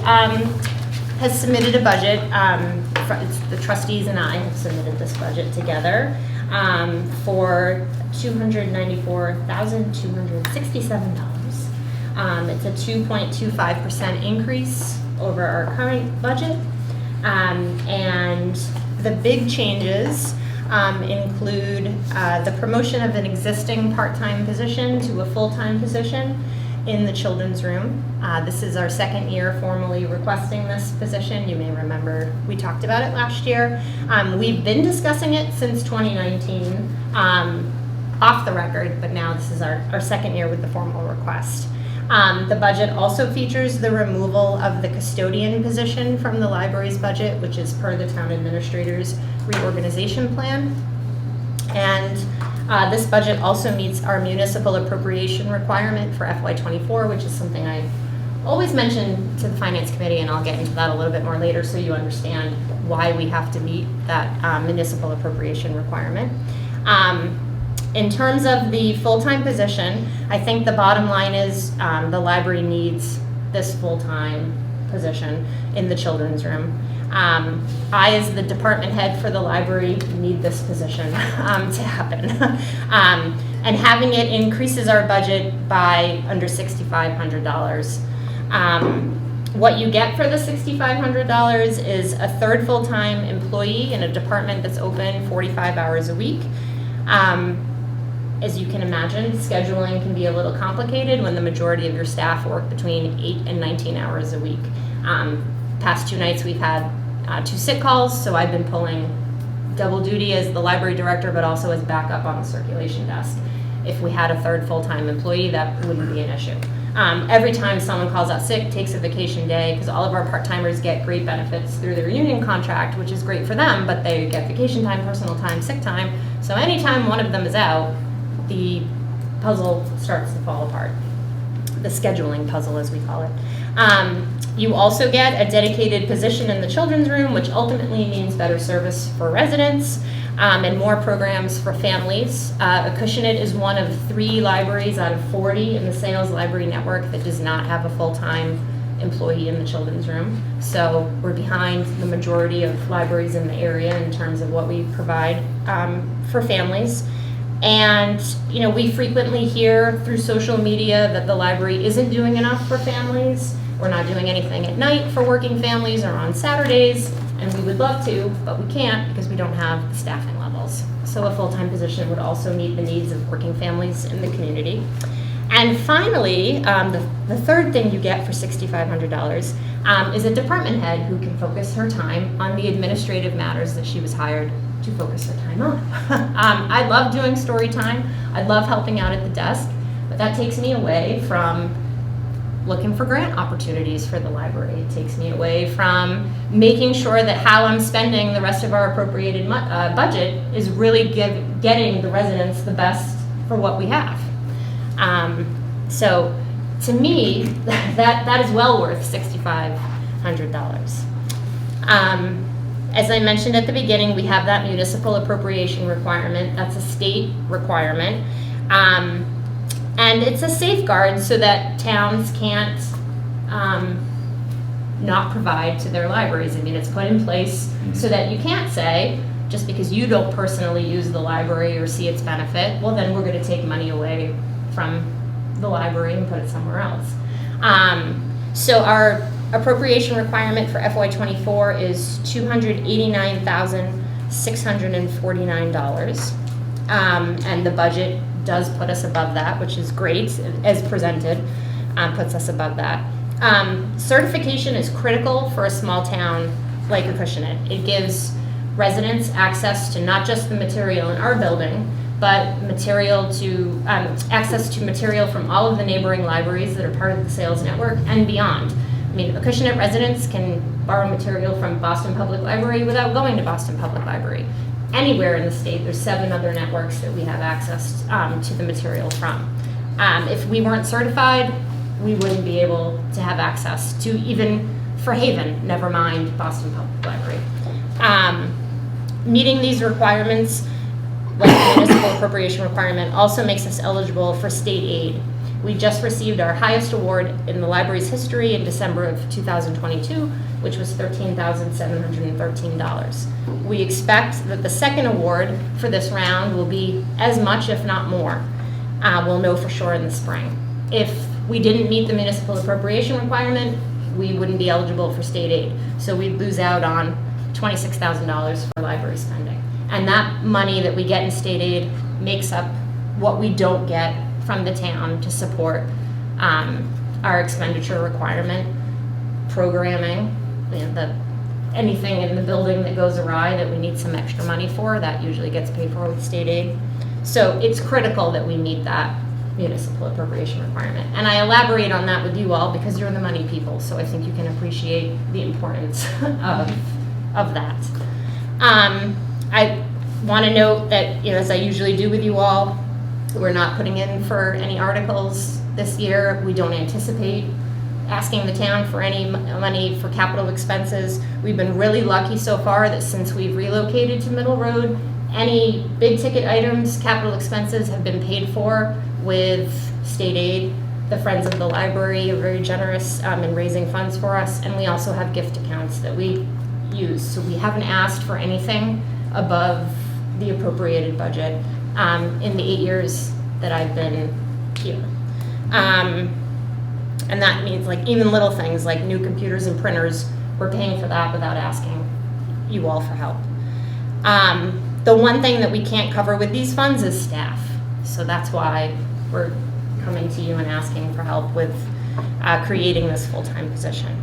has submitted a budget. It's the trustees and I have submitted this budget together for $294,267. It's a 2.25% increase over our current budget. And the big changes include the promotion of an existing part-time position to a full-time position in the children's room. This is our second year formally requesting this position. You may remember we talked about it last year. We've been discussing it since 2019, off the record, but now this is our second year with the formal request. The budget also features the removal of the custodian position from the library's budget, which is per the town administrator's reorganization plan. And this budget also meets our municipal appropriation requirement for FY24, which is something I always mention to the Finance Committee, and I'll get into that a little bit more later so you understand why we have to meet that municipal appropriation requirement. In terms of the full-time position, I think the bottom line is the library needs this full-time position in the children's room. I, as the department head for the library, need this position to happen. And having it increases our budget by under $6,500. What you get for the $6,500 is a third full-time employee in a department that's open 45 hours a week. As you can imagine, scheduling can be a little complicated when the majority of your staff work between 8 and 19 hours a week. Past 2 nights we've had 2 sick calls, so I've been pulling double duty as the library director, but also as backup on the circulation desk. If we had a third full-time employee, that wouldn't be an issue. Every time someone calls out sick, takes a vacation day, because all of our part-timers get great benefits through their union contract, which is great for them, but they get vacation time, personal time, sick time. So anytime one of them is out, the puzzle starts to fall apart. The scheduling puzzle, as we call it. You also get a dedicated position in the children's room, which ultimately means better service for residents and more programs for families. Acushnet is one of 3 libraries out of 40 in the Sales Library Network that does not have a full-time employee in the children's room. So we're behind the majority of libraries in the area in terms of what we provide for families. And, you know, we frequently hear through social media that the library isn't doing enough for families. We're not doing anything at night for working families or on Saturdays, and we would love to, but we can't because we don't have the staffing levels. So a full-time position would also meet the needs of working families in the community. And finally, the third thing you get for $6,500 is a department head who can focus her time on the administrative matters that she was hired to focus her time on. I love doing story time. I love helping out at the desk, but that takes me away from looking for grant opportunities for the library. It takes me away from making sure that how I'm spending the rest of our appropriated budget is really getting the residents the best for what we have. So to me, that is well worth $6,500. As I mentioned at the beginning, we have that municipal appropriation requirement. That's a state requirement. And it's a safeguard so that towns can't not provide to their libraries. I mean, it's put in place so that you can't say, just because you don't personally use the library or see its benefit, well, then we're going to take money away from the library and put it somewhere else. So our appropriation requirement for FY24 is $289,649. And the budget does put us above that, which is great, as presented, puts us above that. Certification is critical for a small town like Acushnet. It gives residents access to not just the material in our building, but material to access to material from all of the neighboring libraries that are part of the sales network and beyond. I mean, Acushnet residents can borrow material from Boston Public Library without going to Boston Public Library. Anywhere in the state, there's 7 other networks that we have access to the material from. If we weren't certified, we wouldn't be able to have access to even for Haven, never mind Boston Public Library. Meeting these requirements, like the municipal appropriation requirement, also makes us eligible for state aid. We just received our highest award in the library's history in December of 2022, which was $13,713. We expect that the second award for this round will be as much, if not more. We'll know for sure in the spring. If we didn't meet the municipal appropriation requirement, we wouldn't be eligible for state aid. So we'd lose out on $26,000 for library spending. And that money that we get in state aid makes up what we don't get from the town to support our expenditure requirement, programming, anything in the building that goes awry that we need some extra money for, that usually gets paid for with state aid. So it's critical that we meet that municipal appropriation requirement. And I elaborate on that with you all because you're the money people, so I think you can appreciate the importance of that. I want to note that, as I usually do with you all, we're not putting in for any articles this year. We don't anticipate asking the town for any money for capital expenses. We've been really lucky so far that since we've relocated to Middle Road, any big ticket items, capital expenses have been paid for with state aid. The Friends of the Library are very generous in raising funds for us, and we also have gift accounts that we use. So we haven't asked for anything above the appropriated budget in the 8 years that I've been here. And that means like even little things like new computers and printers, we're paying for that without asking you all for help. The one thing that we can't cover with these funds is staff. So that's why we're coming to you and asking for help with creating this full-time position.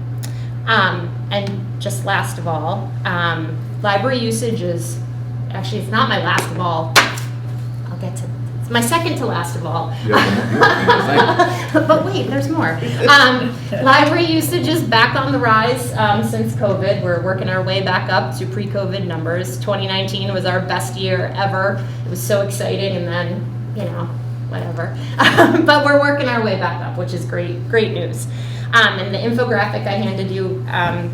And just last of all, library usage is, actually it's not my last of all, I'll get to, it's my second to last of all. But wait, there's more. Library usage is back on the rise since COVID. We're working our way back up to pre-COVID numbers. 2019 was our best year ever. It was so exciting, and then, you know, whatever. But we're working our way back up, which is great news. And the infographic I handed you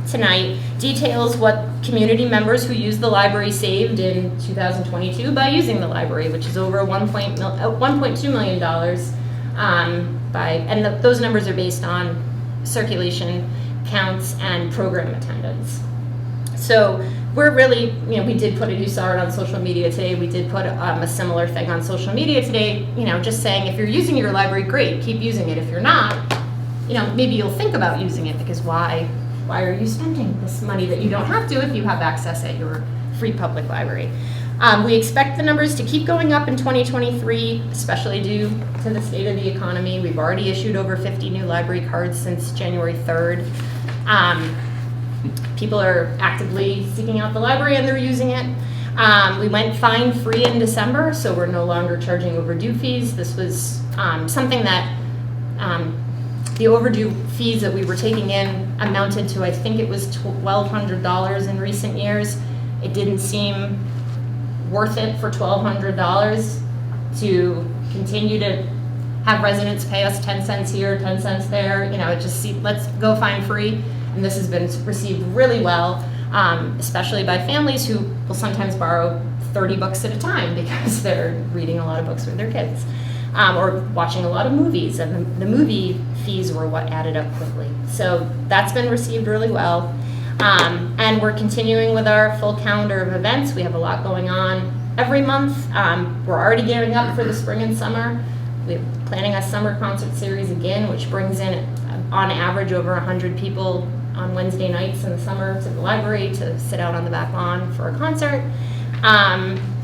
tonight details what community members who use the library saved in 2022 by using the library, which is over $1.2 million. Those numbers are based on circulation counts and program attendance. So we're really, you know, we did put it, you saw it on social media today, we did put a similar thing on social media today, you know, just saying if you're using your library, great, keep using it. If you're not, you know, maybe you'll think about using it, because why are you spending this money that you don't have to if you have access at your free public library? We expect the numbers to keep going up in 2023, especially due to the state of the economy. We've already issued over 50 new library cards since January 3rd. People are actively seeking out the library and they're using it. We went fine-free in December, so we're no longer charging overdue fees. This was something that the overdue fees that we were taking in amounted to, I think it was $1,200 in recent years. It didn't seem worth it for $1,200 to continue to have residents pay us 10 cents here, 10 cents there. You know, it just, let's go fine free. And this has been received really well, especially by families who will sometimes borrow 30 bucks at a time because they're reading a lot of books with their kids. Or watching a lot of movies, and the movie fees were what added up quickly. So that's been received really well. And we're continuing with our full calendar of events. We have a lot going on every month. We're already gearing up for the spring and summer. We're planning a summer concert series again, which brings in, on average, over 100 people on Wednesday nights in the summer to the library to sit out on the back lawn for a concert.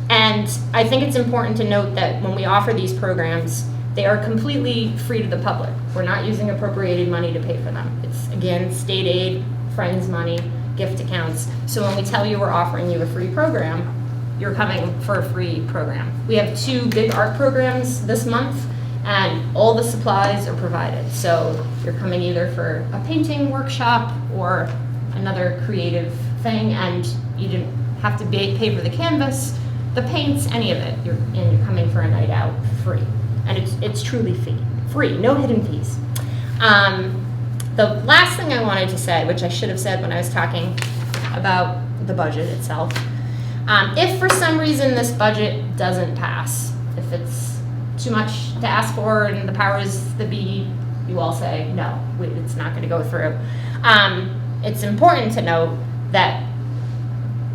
And I think it's important to note that when we offer these programs, they are completely free to the public. We're not using appropriated money to pay for them. It's, again, state aid, friends' money, gift accounts. So when we tell you we're offering you a free program, you're coming for a free program. We have 2 big art programs this month, and all the supplies are provided. So you're coming either for a painting workshop or another creative thing, and you didn't have to pay for the canvas, the paints, any of it. You're coming for a night out free. And it's truly free, no hidden fees. The last thing I wanted to say, which I should have said when I was talking about the budget itself, if for some reason this budget doesn't pass, if it's too much to ask for and the powers that be, you all say, no, it's not going to go through. It's important to note that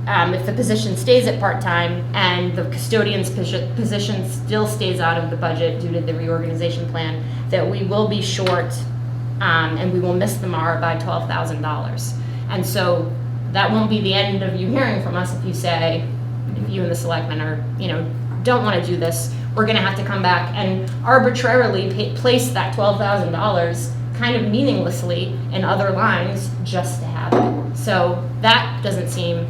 if the position stays at part-time and the custodian's position still stays out of the budget due to the reorganization plan, that we will be short and we will miss the MAR by $12,000. And so that won't be the end of you hearing from us if you say, if you and the selectmen are, you know, don't want to do this, we're going to have to come back and arbitrarily place that $12,000 kind of meaninglessly in other lines just to have it. So that doesn't seem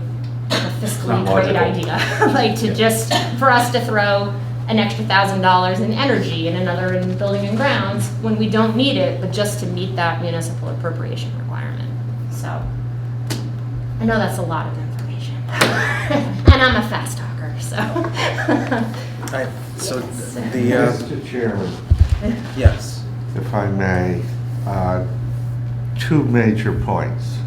a fiscally great idea. Like to just, for us to throw an extra $1,000 in energy and another in building and grounds when we don't need it, but just to meet that municipal appropriation requirement. So I know that's a lot of information. And I'm a fast talker, so. Mr. Chairman, Yes. if I may, 2 major points.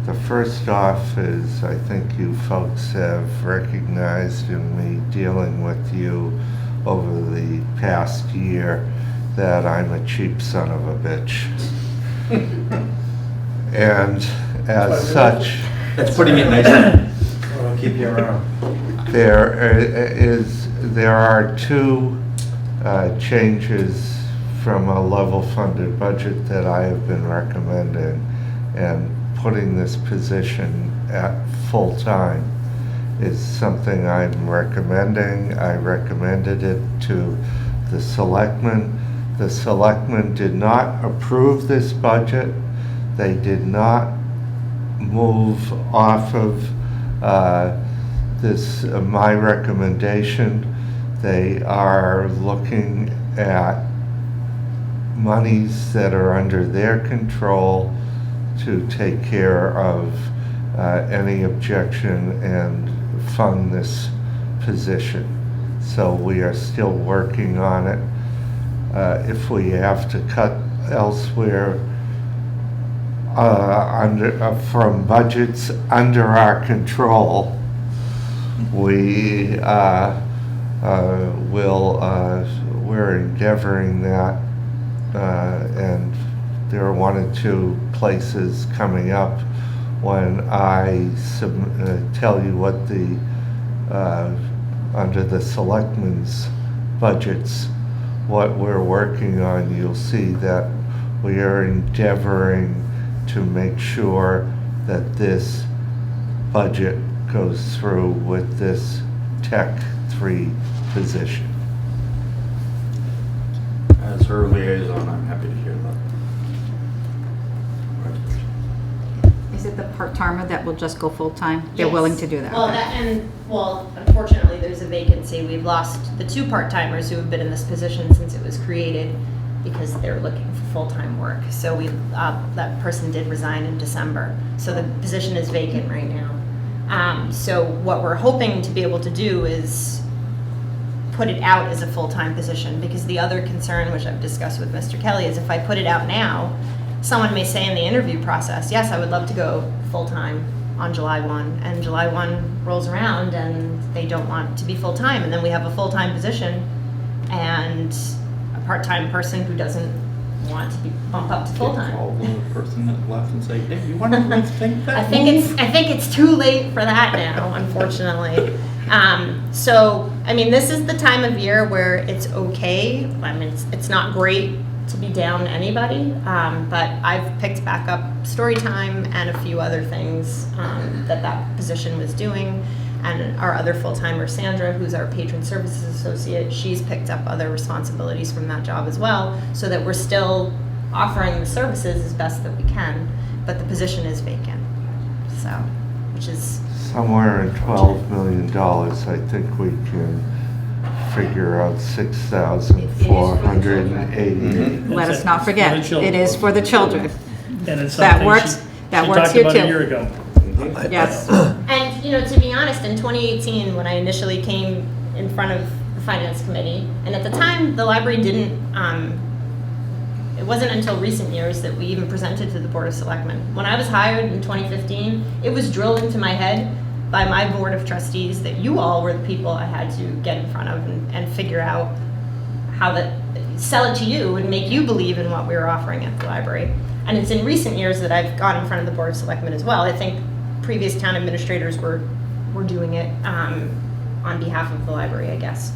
The first off is, I think you folks have recognized in me dealing with you over the past year that I'm a cheap son of a bitch. And as such, That's putting it nicely. We'll keep you around. There are two changes from a level funded budget that I have been recommending, and putting this position at full-time is something I'm recommending. I recommended it to the selectmen. The selectmen did not approve this budget. They did not move off of my recommendation. They are looking at monies that are under their control to take care of any objection and fund this position. So we are still working on it. If we have to cut elsewhere from budgets under our control, we're endeavoring that, and there are one or two places coming up when I tell you what the under the selectmen's budgets, what we're working on. You'll see that we are endeavoring to make sure that this budget goes through with this Tech 3 position. As her liaison, I'm happy to hear that. Is it the part-timer that will just go full-time? They're Yes. willing to do that? Well, Okay. unfortunately, there's a vacancy. We've lost the 2 part-timers who have been in this position since it was created because they're looking for full-time work. So that person did resign in December. So the position is vacant right now. So what we're hoping to be able to do is put it out as a full-time position, because the other concern, which I've discussed with Mr. Kelly, is if I put it out now, someone may say in the interview process, yes, I would love to go full-time on July 1, and July 1 rolls around and they don't want to be full-time, and then we have a full-time position and a part-time person who doesn't want to be bumped up to full-time. Call the person that left and say, hey, you want to rethink that? I think it's too late for that now, unfortunately. So, I mean, this is the time of year where it's okay. I mean, it's not great to be down anybody, but I've picked back up story time and a few other things that position was doing. And our other full-timer, Sandra, who's our patron services associate, she's picked up other responsibilities from that job as well, so that we're still offering the services as best that we can, but the position is vacant. So, which is Somewhere in $12 million, I think we can figure out 6,480. Let us not forget, For the children. it is for the children. And it's That something works- that she works talked here about too. a year ago. Yes. And, to be honest, in 2018, when I initially came in front of the Finance Committee, and at the time, the library didn't, it wasn't until recent years that we even presented to the Board of Selectmen. When I was hired in 2015, it was drilled into my head by my Board of Trustees that you all were the people I had to get in front of and figure out how to sell it to you and make you believe in what we were offering at the library. And it's in recent years that I've gone in front of the Board of Selectmen as well. I think previous town administrators were doing it on behalf of the library, I guess.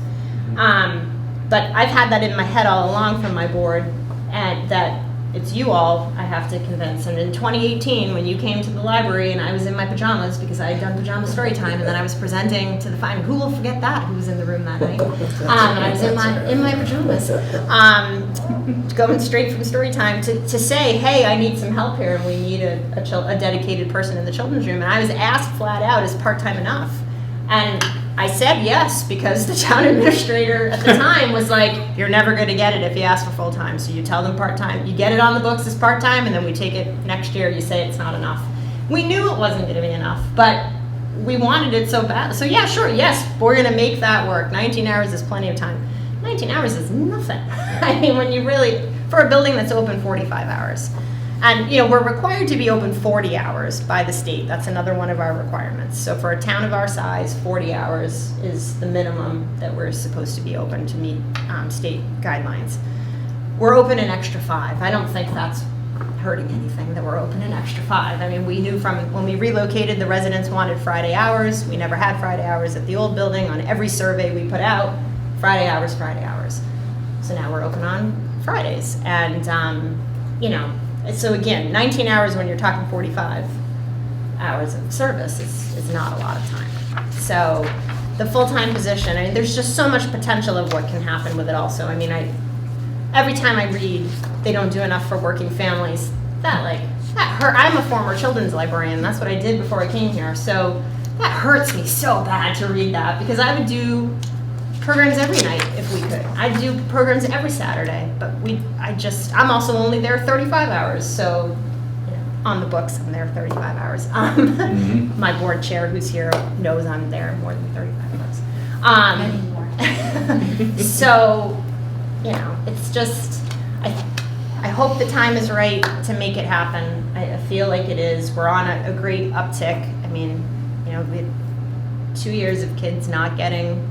But I've had that in my head all along from my board, and that it's you all I have to convince. And in 2018, when you came to the library and I was in my pajamas because I had done pajama story time, and then I was presenting to the fine, who will forget that, who was in the room that night? And I was in my pajamas, going straight from story time to say, hey, I need some help here, and we need a dedicated person in the children's room. And I was asked flat out, is part-time enough? And I said yes, because the town administrator at the time was like, you're never going to get it if you ask for full-time. So you tell them part-time. You get it on the books as part-time, and then we take it next year, you say it's not enough. We knew it wasn't going to be enough, but we wanted it so bad. So yeah, sure, yes, we're going to make that work. 19 hours is plenty of time. 19 hours is nothing. I mean, when you really, for a building that's open 45 hours. And, we're required to be open 40 hours by the state. That's another one of our requirements. So for a town of our size, 40 hours is the minimum that we're supposed to be open to meet state guidelines. We're open an extra 5. I don't think that's hurting anything that we're open an extra 5. I mean, we knew from when we relocated, the residents wanted Friday hours. We never had Friday hours at the old building. On every survey we put out, Friday hours, Friday hours. So now we're open on Fridays. And, so again, 19 hours when you're talking 45 hours of service is not a lot of time. So the full-time position, I mean, there's just so much potential of what can happen with it also. I mean, every time I read they don't do enough for working families, that hurt. I'm a former children's librarian. That's what I did before I came here. So that hurts me so bad to read that, because I would do programs every night if we could. I'd do programs every Saturday, but I'm also only there 35 hours. So on the books, I'm there 35 hours. My board chair, who's here, knows I'm there more than 35 hours. Many more. So, it's just, I hope the time is right to make it happen. I feel like it is. We're on a great uptick. I mean, we had 2 years of kids not getting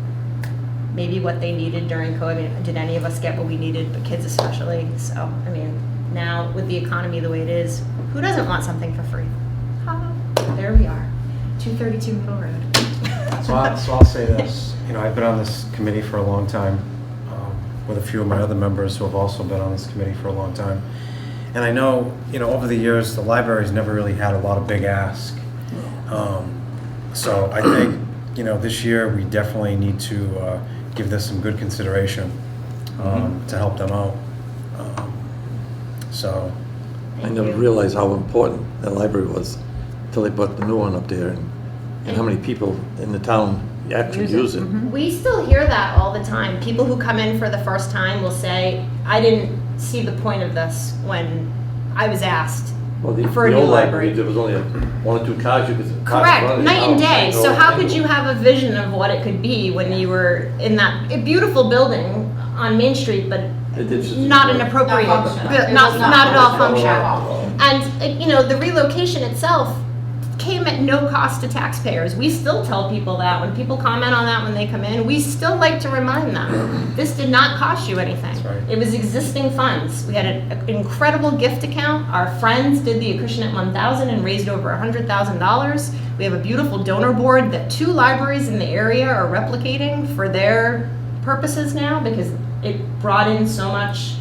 maybe what they needed during COVID. Did any of us get what we needed, but kids especially? So, I mean, now with the economy the way it is, who doesn't want something for free? There we are, 232 Middle Road. So I'll say this, I've been on this committee for a long time, with a few of my other members who have also been on this committee for a long time. And I know, over the years, the library's never really had a lot of big ask. So I think, this year we definitely need to give this some good consideration to help them out. So. I never realized how important that library was until they put the new one up there, and how many people in the town actually use it. We still hear that all the time. People who come in for the first time will say, I didn't see the point of this when I was asked Well, for a the new old library. there was only 1 or 2 cars you could park in Correct, front of night and the house. day. So how could you have a vision of what it could be when you were in that beautiful building on Main Street, but not an appropriate, not at all functional. And, the relocation itself came at no cost to taxpayers. We still tell people that. When people comment on that when they come in, we still like to remind them, this did not cost you anything. That's right. It was existing funds. We had an incredible gift account. Our friends did the Acushnet 1000 and raised over $100,000. We have a beautiful donor board that 2 libraries in the area are replicating for their purposes now, because it brought in so much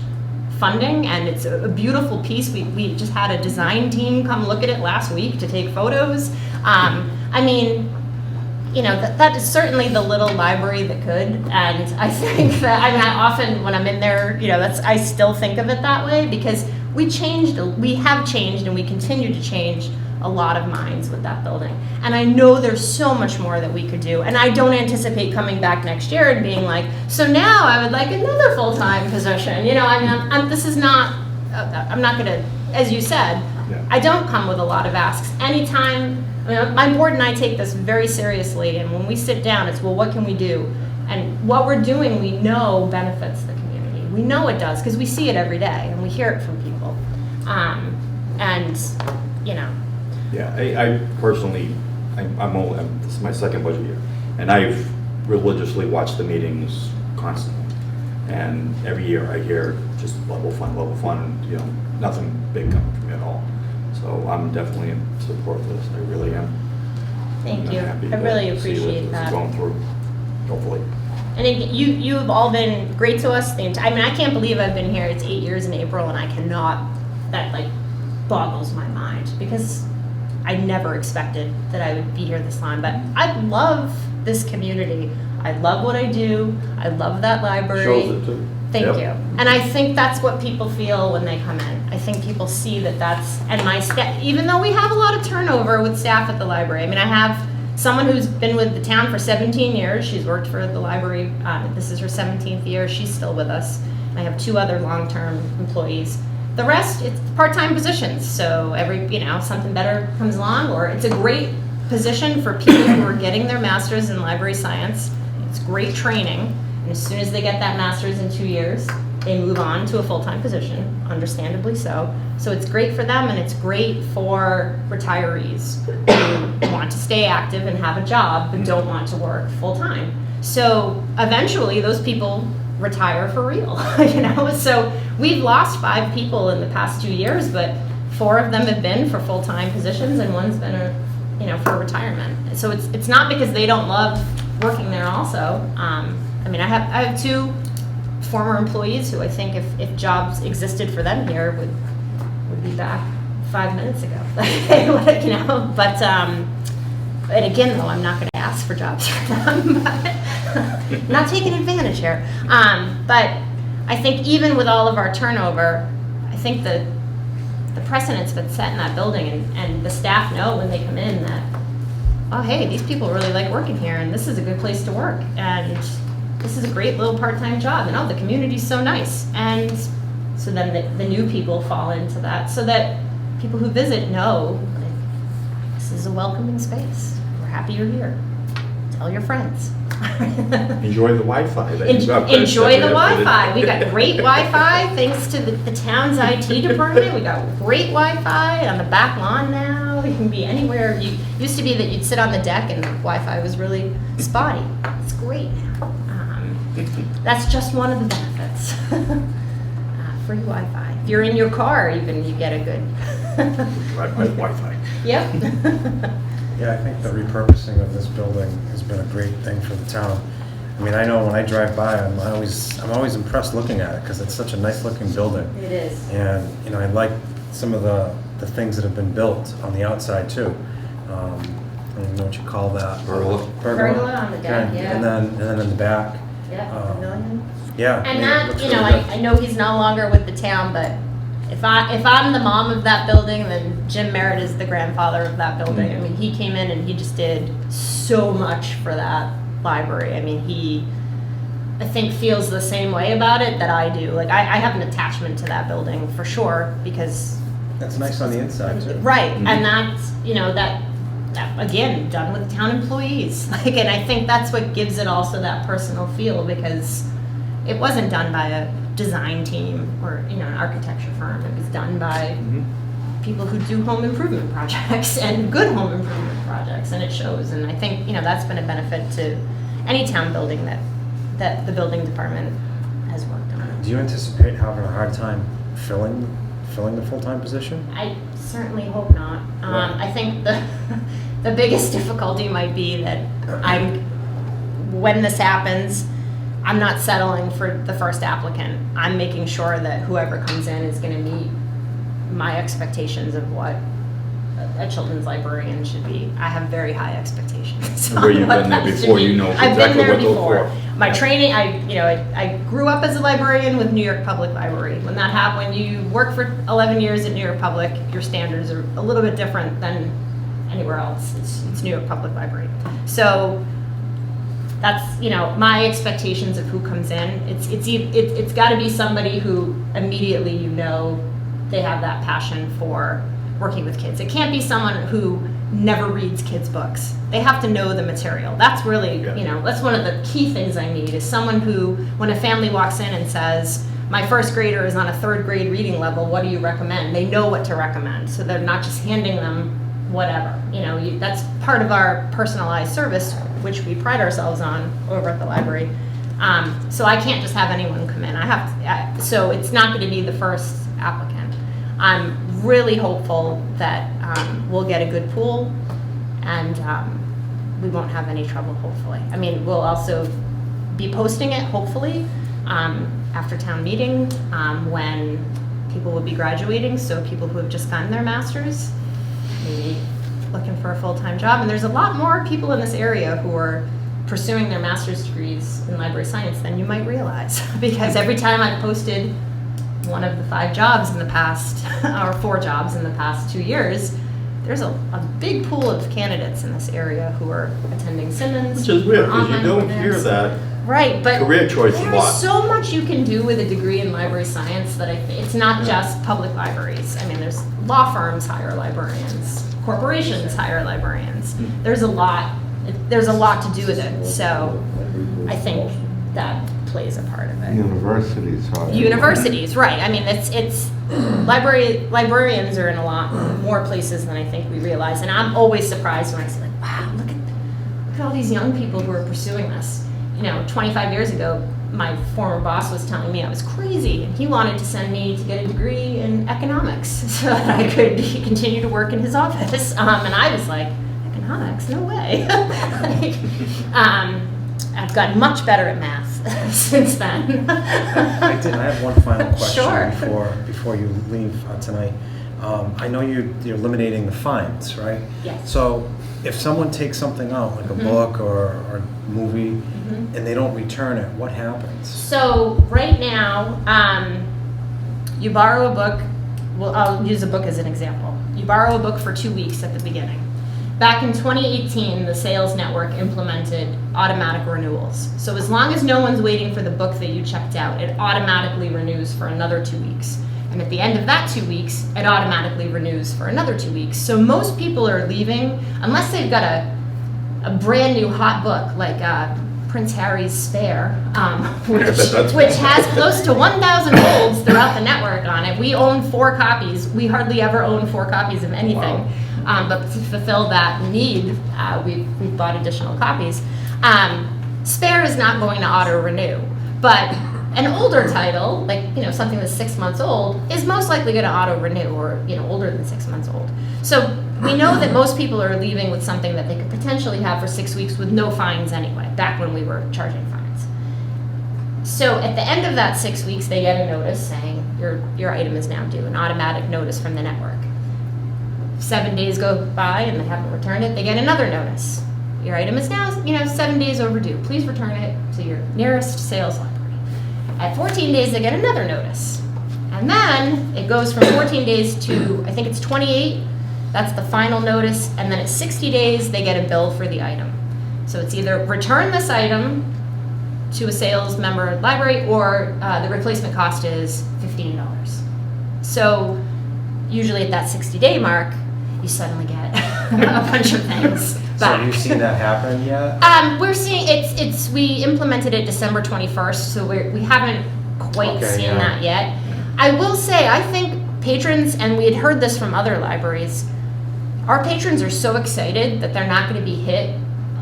funding, and it's a beautiful piece. We just had a design team come look at it last week to take photos. I mean, that is certainly the little library that could, and I think that, I often when I'm in there, I still think of it that way, because we have changed and we continue to change a lot of minds with that building. And I know there's so much more that we could do. And I don't anticipate coming back next year and being like, so now I would like another full-time position. I'm not gonna, as you said, I don't come with a lot of asks. Anytime, my board and I take this very seriously, and when we sit down, it's, well, what can we do? And what we're doing, we know benefits the community. We know it does, because we see it every day, and we hear it from people. Yeah, I personally, this is my second budget year, and I've religiously watched the meetings constantly. And every year I hear just level fund, nothing big coming from me at all. So I'm definitely in support of this, I really am. Thank I'm you. happy I really to see appreciate this that. going through, hopefully. And you have all been great to us. I can't believe I've been here. It's 8 years in April, and I cannot, that boggles my mind, because I never expected that I would be here this long. But I love this community. I love what I do. I love that library. Shows it too. Thank Yep. you. And I think that's what people feel when they come in. I think people see that's, and my staff, even though we have a lot of turnover with staff at the library. I have someone who's been with the town for 17 years. She's worked for the library. This is her 17th year. She's still with us. I have 2 other long-term employees. The rest, it's part-time positions. So something better comes along, or it's a great position for people who are getting their master's in library science. It's great training. And as soon as they get that master's in 2 years, they move on to a full-time position, understandably so. So it's great for them, and it's great for retirees who want to stay active and have a job but don't want to work full-time. So eventually those people retire for real, So we've lost 5 people in the past 2 years, but 4 of them have been for full-time positions and one's been for retirement. So it's not because they don't love working there also. I mean, I have 2 former employees who I think if jobs existed for them here would be back 5 minutes ago. But and again, though, I'm not going to ask for jobs for them. I'm not taking advantage here. But I think even with all of our turnover, I think the precedent's been set in that building, and the staff know when they come in that, oh, hey, these people really like working here, and this is a good place to work, and this is a great little part-time job, and oh, the community's so nice. And so then the new people fall into that, so that people who visit know, like, this is a welcoming space. We're happy you're here. Tell your friends. Enjoy the Wi-Fi. that you've got. Enjoy the Wi-Fi. We got great Wi-Fi thanks to the town's IT department. We got great Wi-Fi on the back lawn now. You can be anywhere. You used to be that you'd sit on the deck and the Wi-Fi was really spotty. It's great now. That's just one of the benefits. Free Wi-Fi. If you're in your car, even you get a good Drive-by Wi-Fi. Yep. Yeah, I think the repurposing of this building has been a great thing for the town. I mean, I know when I drive by, I'm always impressed looking at it, because it's such a nice looking building. It is. And, I like some of the things that have been built on the outside too. I don't even know what you call that. Pergola. Pergola on the deck, yeah. And then in the back. Yeah, pavilion. Yeah. And yeah, it that, looks you know, really good. I know he's no longer with the town, but if I'm the mom of that building, then Jim Merritt is the grandfather of that building. I mean, he came in and he just did so much for that library. I mean, he, I think, feels the same way about it that I do. Like, I have an attachment to that building for sure, because That's nice on the inside too. right, and that's, that again, done with town employees. Like, and I think that's what gives it also that personal feel, because it wasn't done by a design team or an architecture firm. It was done by people who do home improvement projects and good home improvement projects, and it shows. And I think that's been a benefit to any town building that the building department has worked on. Do you anticipate having a hard time filling the full-time position? I certainly hope not. Right. I think the biggest difficulty might be that when this happens, I'm not settling for the first applicant. I'm making sure that whoever comes in is going to meet my expectations of what a children's librarian should be. I have very high expectations. Where you've on been what there that before, should be. you know I've exactly been there what to look before. for. My training, I grew up as a librarian with New York Public Library. When that happened, when you work for 11 years at New York Public, your standards are a little bit different than anywhere else. It's New York Public Library. So that's my expectations of who comes in. It's got to be somebody who immediately they have that passion for working with kids. It can't be someone who never reads kids' books. They have to know the material. That's really, that's one of the key things I need, is someone who, when a family walks in and says, my first grader is on a 3rd grade reading level, what do you recommend? They know what to recommend, so they're not just handing them whatever. That's part of our personalized service, which we pride ourselves on over at the library. So I can't just have anyone come in. So it's not going to be the first applicant. I'm really hopeful that we'll get a good pool, and we won't have any trouble, hopefully. I mean, we'll also be posting it, hopefully, after town meeting, when people will be graduating, so people who have just gotten their masters, maybe looking for a full-time job. And there's a lot more people in this area who are pursuing their master's degrees in library science than you might realize, because every time I've posted one of the 5 jobs in the past, or 4 jobs in the past 2 years, there's a big pool of candidates in this area who are attending Simmons. Which is weird, because you online don't hear programs. that Right, but career choice a lot. there's so much you can do with a degree in library science that it's not just public libraries. I mean, there's law firms hire librarians, corporations hire librarians. There's a lot to do with it. So I think that plays a part of it. Universities, right. I mean, it's librarians are in a lot more places than I think we realize. And I'm always surprised when I say, like, wow, look at all these young people who are pursuing this. 25 years ago, my former boss was telling me I was crazy, and he wanted to send me to get a degree in economics so that I could continue to work in his office. And I was like, economics? No way. Like, I've gotten much better at math since then. I have one final question Sure. before you leave tonight. I know you're eliminating the fines, right? Yes. So if someone takes something out, like a book or movie, and they don't return it, what happens? So right now, you borrow a book. Well, I'll use a book as an example. You borrow a book for 2 weeks at the beginning. Back in 2018, the sales network implemented automatic renewals. So as long as no one's waiting for the book that you checked out, it automatically renews for another 2 weeks. And at the end of that 2 weeks, it automatically renews for another 2 weeks. So most people are leaving, unless they've got a brand new hot book, like Prince Harry's Spare, which has close to 1,000 holds throughout the network on it. We own 4 copies. We hardly ever own 4 copies of anything. Wow. But to fulfill that need, we've bought additional copies. Spare is not going to auto-renew, but an older title, like something that's 6 months old, is most likely going to auto-renew, or older than 6 months old. So we know that most people are leaving with something that they could potentially have for 6 weeks with no fines anyway, back when we were charging fines. So at the end of that 6 weeks, they get a notice saying your item is now due, an automatic notice from the network. 7 days go by and they haven't returned it, they get another notice. Your item is now 7 days overdue. Please return it to your nearest sales library. At 14 days, they get another notice. And then it goes from 14 days to, I think it's 28. That's the final notice. And then at 60 days, they get a bill for the item. So it's either return this item to a sales member library, or the replacement cost is $15. So usually at that 60-day mark, you suddenly get a bunch of things back. So have you seen that happen yet? We're seeing we implemented it December 21st, so we haven't quite seen that yet. I will say, I think patrons, and we had heard this from other libraries, our patrons are so excited that they're not going to be hit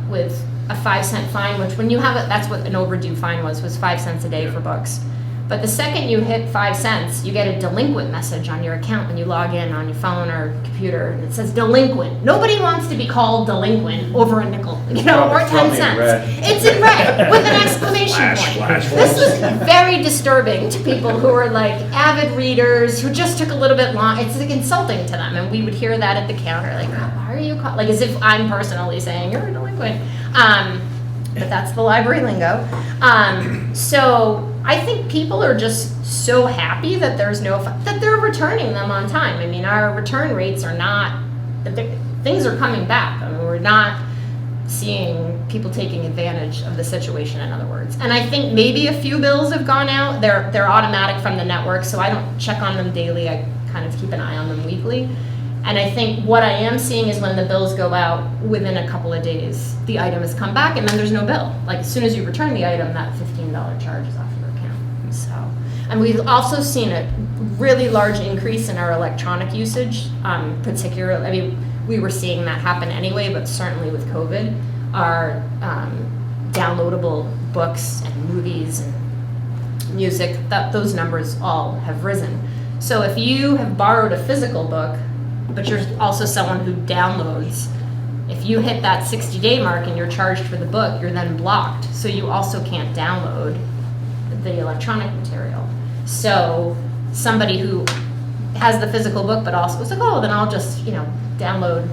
with a 5-cent fine, which when you have it, that's what an overdue fine was 5 cents a day for books. But the second you hit 5 cents, you get a delinquent message on your account when you log in on your phone or computer, and it says delinquent. Nobody wants to be called delinquent over a nickel, or 10 cents. It's in red with an exclamation point. This was very disturbing to people who are like avid readers who just took a little bit long. It's like insulting to them, and we would hear that at the counter, like, why are you called? Like as if I'm personally saying you're a delinquent. But that's the library lingo. So I think people are just so happy that that they're returning them on time. I mean, our return rates are not, things are coming back. I mean, we're not seeing people taking advantage of the situation, in other words. And I think maybe a few bills have gone out. They're automatic from the network, so I don't check on them daily. I kind of keep an eye on them weekly. And I think what I am seeing is when the bills go out, within a couple of days, the item has come back and then there's no bill. Like as soon as you return the item, that $15 charge is off your account. So, and we've also seen a really large increase in our electronic usage, particularly, I mean, we were seeing that happen anyway, but certainly with COVID, our downloadable books and movies and music, those numbers all have risen. So if you have borrowed a physical book, but you're also someone who downloads, if you hit that 60-day mark and you're charged for the book, you're then blocked. So you also can't download the electronic material. So somebody who has the physical book but also is like, oh, then I'll just, download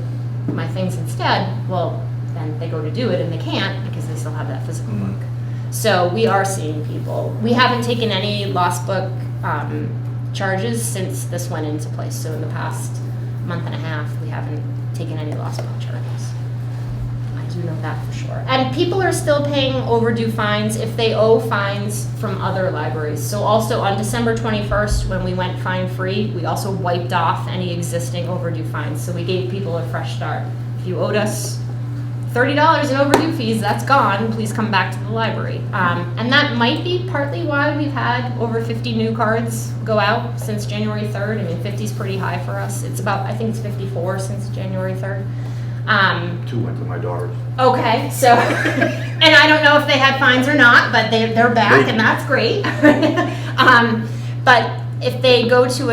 my things instead. Well, then they go to do it and they can't because they still have that physical book. So we are seeing people. We haven't taken any lost book charges since this went into place. So in the past month and a half, we haven't taken any lost book charges. I do know that for sure. And people are still paying overdue fines if they owe fines from other libraries. So also on December 21st, when we went fine-free, we also wiped off any existing overdue fines. So we gave people a fresh start. If you owed us $30 in overdue fees, that's gone. Please come back to the library. And that might be partly why we've had over 50 new cards go out since January 3rd. I mean, 50 is pretty high for us. It's about, I think it's 54 since January 3rd. Two went to my daughters. Okay, so, and I don't know if they had fines or not, but they're back, and that's great. But if they go to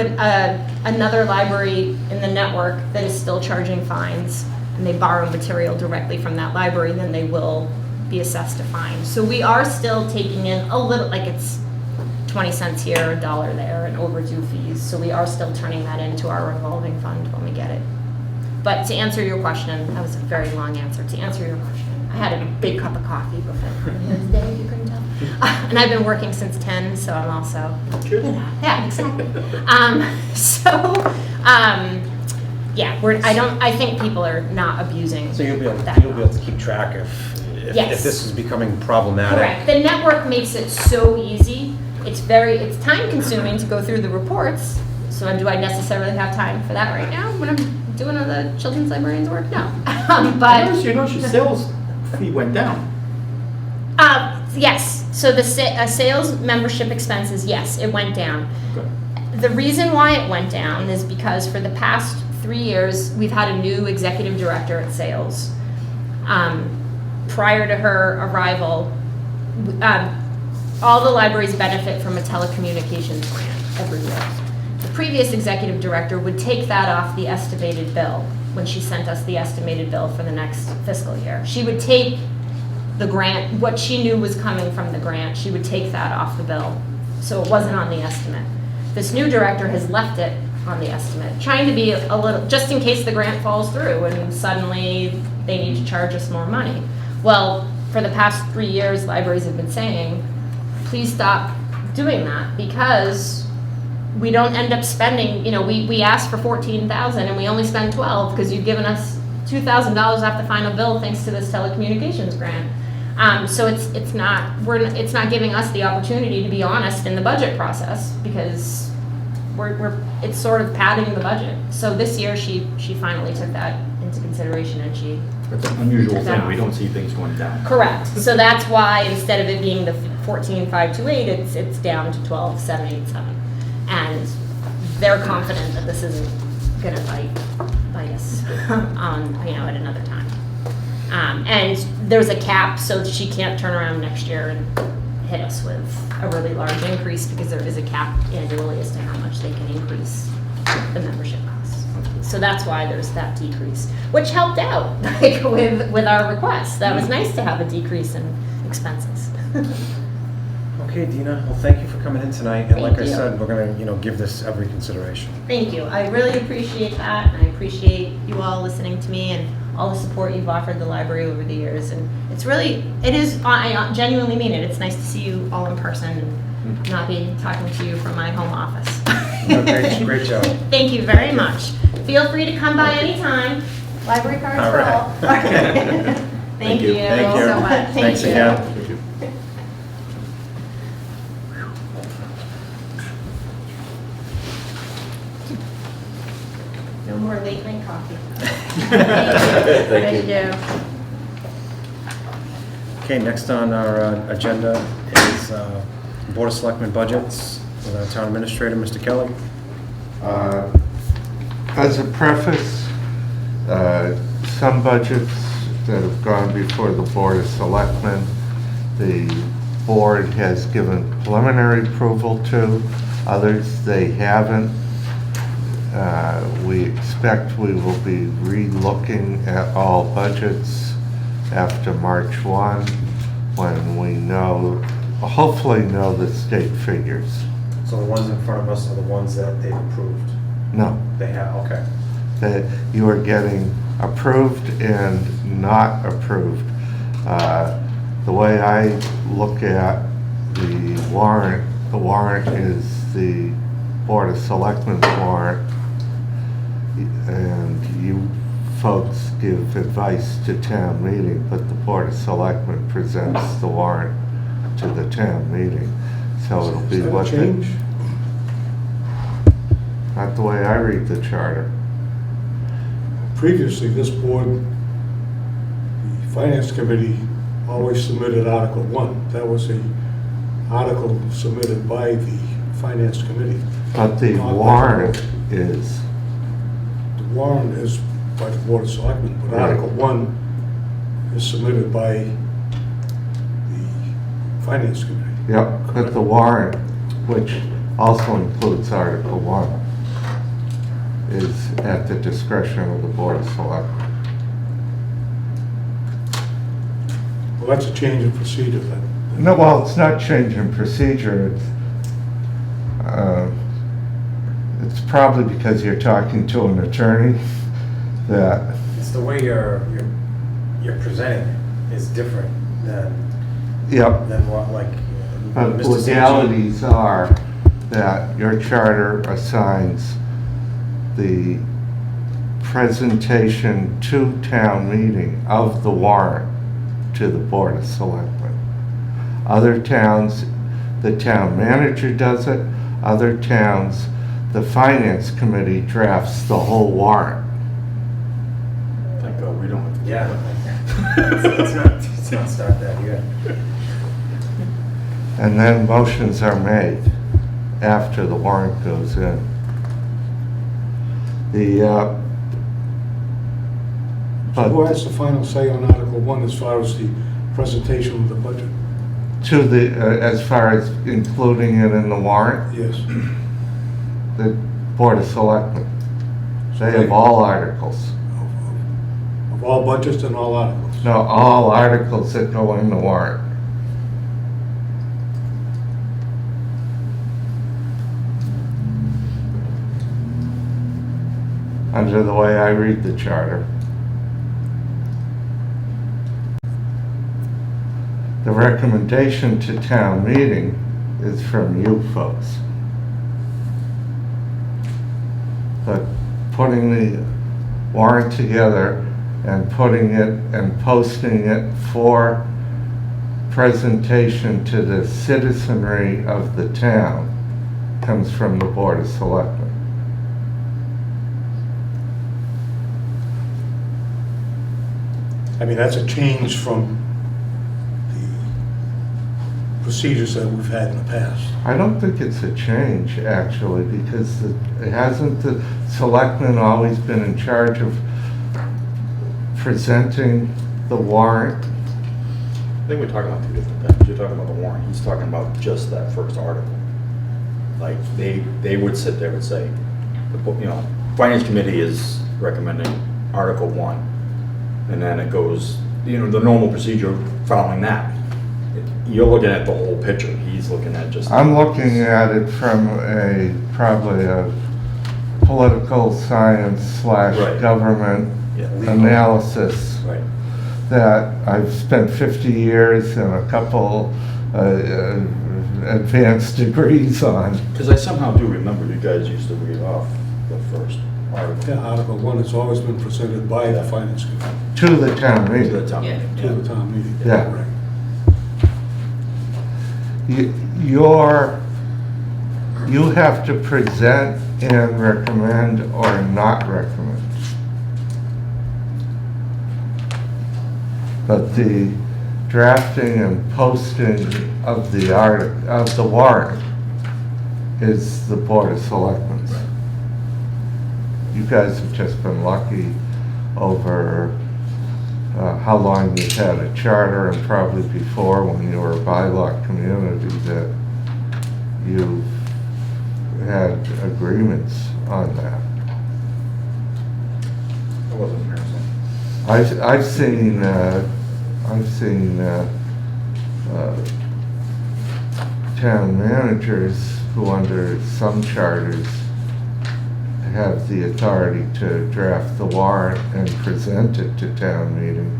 another library in the network that is still charging fines, and they borrow material directly from that library, then they will be assessed a fine. So we are still taking in a little, like it's 20 cents here, $1 there, and overdue fees. So we are still turning that into our revolving fund when we get it. But to answer your question, that was a very long answer. To answer your question, I had a big cup of coffee before this day, if you couldn't tell. And I've been working since 10, so I'm also, yeah, exactly. Yeah, I think people are not abusing So you'll be that. able to keep track if Yes. this is becoming problematic. Correct. The network makes it so easy. It's time consuming to go through the reports. So do I necessarily have time for that right now when I'm doing all the children's librarian's work? No. But You notice your sales fee went down. yes. So the sales membership expenses, yes, it went down. Okay. The reason why it went down is because for the past 3 years, we've had a new executive director at sales. Prior to her arrival, all the libraries benefit from a telecommunications grant every year. The previous executive director would take that off the estimated bill when she sent us the estimated bill for the next fiscal year. She would take the grant, what she knew was coming from the grant, she would take that off the bill. So it wasn't on the estimate. This new director has left it on the estimate, trying to be a little, just in case the grant falls through and suddenly they need to charge us more money. Well, for the past 3 years, libraries have been saying, please stop doing that because we don't end up spending, we asked for 14,000 and we only spend 12 because you've given us $2,000 off the final bill thanks to this telecommunications grant. So it's not giving us the opportunity to be honest in the budget process because it's sort of padding the budget. So this year she finally took that into consideration and she. It's an unusual thing. We don't see things going down. Correct. So that's why instead of it being the 14,528, it's down to 12,787, and they're confident that this isn't going to bite us on at another time. And there's a cap, so she can't turn around next year and hit us with a really large increase because there is a cap annually as to how much they can increase the membership costs. So that's why there's that decrease, which helped out with our request. That was nice to have a decrease in expenses. Okay, Dina, well, thank you for coming in tonight, and like I Thank you. said, we're gonna, give this every consideration. Thank you. I really appreciate that, and I appreciate you all listening to me and all the support you've offered the library over the years. And I genuinely mean it. It's nice to see you all in person and not be talking to you from my home office. Great job. Thank you very much. Feel free to come by anytime. Library cards All for right. all. Thank you. Thank you. so much. Thanks you. again. Thank you. No more late night coffee. Thank you. Okay, next on our agenda is Board of Selectmen budgets with our Town Administrator, Mr. Kelly. As a preface, some budgets that have gone before the Board of Selectmen, the board has given preliminary approval to, others they haven't. We expect we will be re-looking at all budgets after March 1 when we hopefully know the state figures. So the ones in front of us are the ones that they've approved? No. They have, okay. That you are getting approved and not approved. The way I look at the warrant is the Board of Selectmen's warrant, and you folks give advice to town meeting, but the Board of Selectmen presents the warrant to the town meeting. So it'll be what change? Not the way I read the charter. Previously, this board, the Finance Committee always submitted Article 1. That was a article submitted by the Finance Committee. But the warrant is, The warrant is by the Board of Selectmen, but Article 1 is submitted by the Finance Committee. Yep, but the warrant, which also includes Article 1, is at the discretion of the Board of Selectmen. Well, that's a change in procedure then. No, well, it's not change in procedure. It's probably because you're talking to an attorney that, It's the way you're presenting it is different yep. than what, like, But Mr. Sanchez. legalities are that your charter assigns the presentation to town meeting of the warrant to the Board of Selectmen. Other towns, the town manager does it. Other towns, the Finance Committee drafts the whole warrant. Thank God we don't have to do Yeah. that. Let's not start that here. And then motions are made after the warrant goes in. So who has the final say on Article 1 as far as the presentation of the budget? To the, as far as including it in the warrant, Yes. the Board of Selectmen. They have all articles. Of all budgets and all articles? No, all articles that go in the warrant. Under the way I read the charter. The recommendation to town meeting is from you folks. But putting the warrant together and putting it and posting it for presentation to the citizenry of the town comes from the Board of Selectmen. I mean, that's a change from the procedures that we've had in the past. I don't think it's a change, actually, because hasn't the selectmen always been in charge of presenting the warrant? I think we're talking about two different things. You're talking about the warrant, he's talking about just that first article. Like, they would sit there and say, you know, Finance Committee is recommending Article 1, and then it goes, you know, the normal procedure following that. You're looking at the whole picture, he's looking at just. I'm looking at it from probably a political science / Right. government Yeah. analysis Right. that I've spent 50 years and a couple advanced degrees on. Because I somehow do remember you guys used to read off the first article. Yeah, Article 1 has always been presented by the Finance Committee To the town To meeting. the town Yeah. meeting. to the town meeting. Yeah. Right. You have to present and recommend or not recommend. But the drafting and posting of the of the warrant is the Board of Selectmen. You guys have just been lucky over how long you've had a charter, and probably before, when you were a bylaw community, that you've had agreements on that. I wasn't here, so. I've seen town managers who, under some charters, have the authority to draft the warrant and present it to town meeting,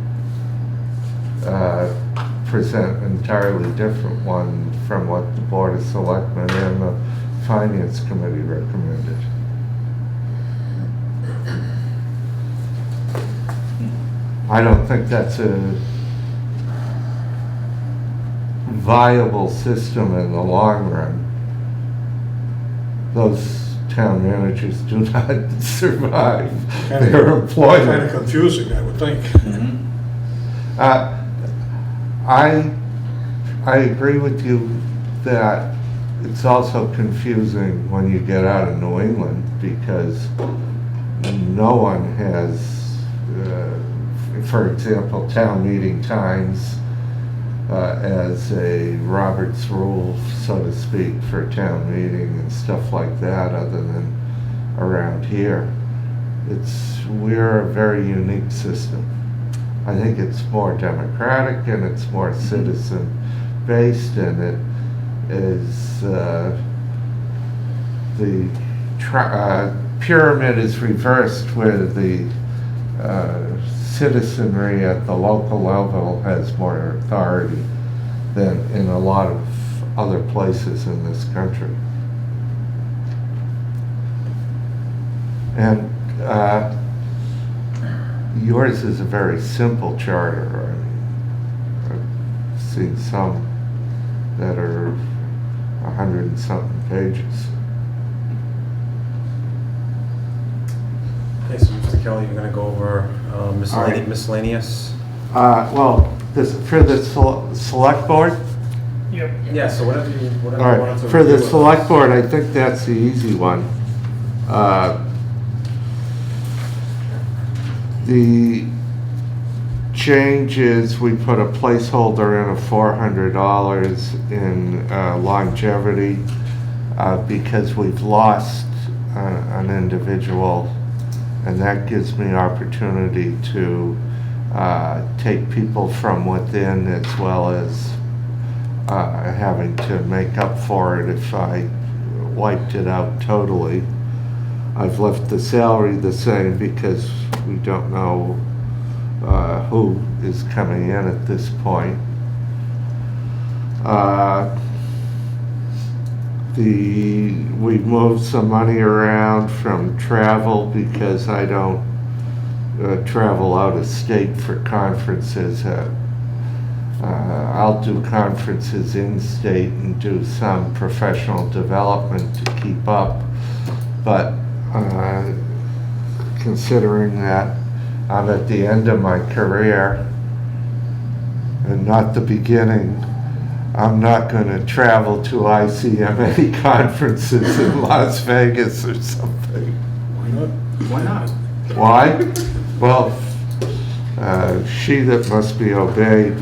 present entirely different one from what the Board of Selectmen and the Finance Committee recommended. I don't think that's a viable system in the long run. Those town managers do not survive their Kind of employment. confusing, I would think. I agree with you that it's also confusing when you get out of New England, because no one has for example, town meeting times as a Robert's rule, so to speak, for town meeting and stuff like that, other than around here. We're a very unique system. I think it's more democratic and it's more citizen-based, and it is the pyramid is reversed where the citizenry at the local level has more authority than in a lot of other places in this country. And yours is a very simple charter. I've seen some that are 100 and something pages. Okay, so Mr. Kelly, you're gonna go over right. miscellaneous? Well, for the select board? Yep. Yeah, so whatever you All wanted right, to. for the review. select board, I think that's the easy one. The change is we put a placeholder in of $400 in longevity because we've lost an individual, and that gives me opportunity to take people from within as well as having to make up for it if I wiped it out totally. I've left the salary the same because we don't know who is coming in at this point. We've moved some money around from travel because I don't travel out of state for conferences. I'll do conferences in state and do some professional development to keep up, but considering that I'm at the end of my career and not the beginning, I'm not going to travel to ICMA conferences in Las Vegas or something. Why not? Why? Well, she that must be obeyed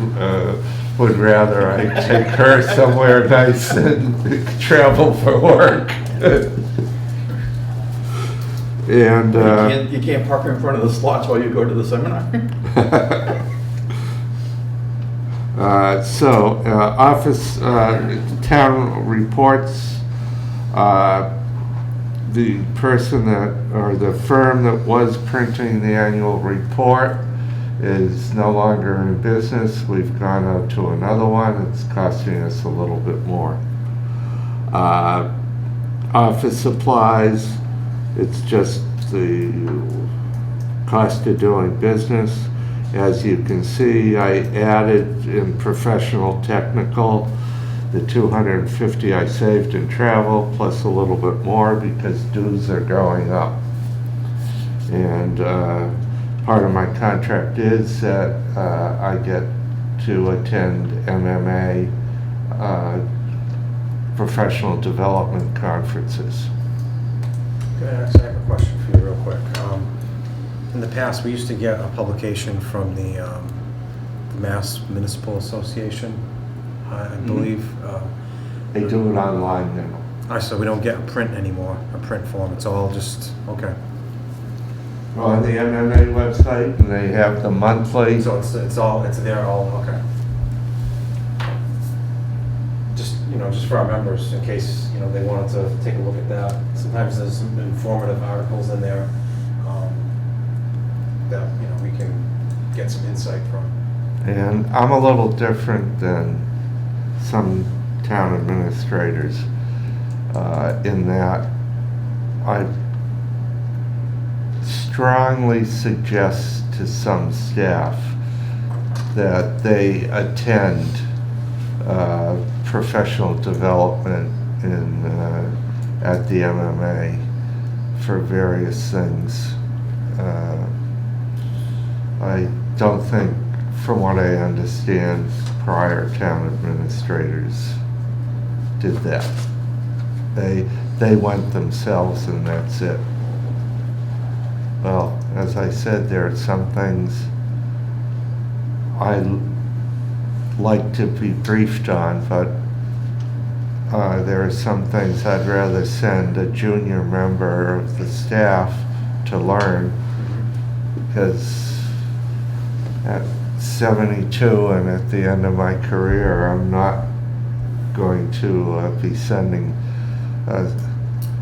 would rather I take her somewhere nice than travel for work. And You can't park in front of the slots while you go to the seminar? Office, town reports, the person that, or the firm that was printing the annual report is no longer in business. We've gone out to another one. It's costing us a little bit more. Office supplies, it's just the cost of doing business. As you can see, I added in professional technical the 250 I saved in travel plus a little bit more because dues are going up. And part of my contract is that I get to attend MMA professional development conferences. Okay, actually, I have a question for you real quick. In the past, we used to get a publication from the Mass Municipal Association, I believe. They do it online now. So we don't get a print anymore, a print form. It's all just, okay. On the MMA website, and they have the monthly. So it's there all, okay. Just for our members, in case, they wanted to take a look at that. Sometimes there's some informative articles in there that, we can get some insight from. And I'm a little different than some town administrators in that I strongly suggest to some staff that they attend professional development at the MMA for various things. I don't think, from what I understand, prior town administrators did that. They went themselves and that's it. well, as I said, there are some things I like to be briefed on, but there are some things I'd rather send a junior member of the staff to learn, because at 72 and at the end of my career, I'm not going to be sending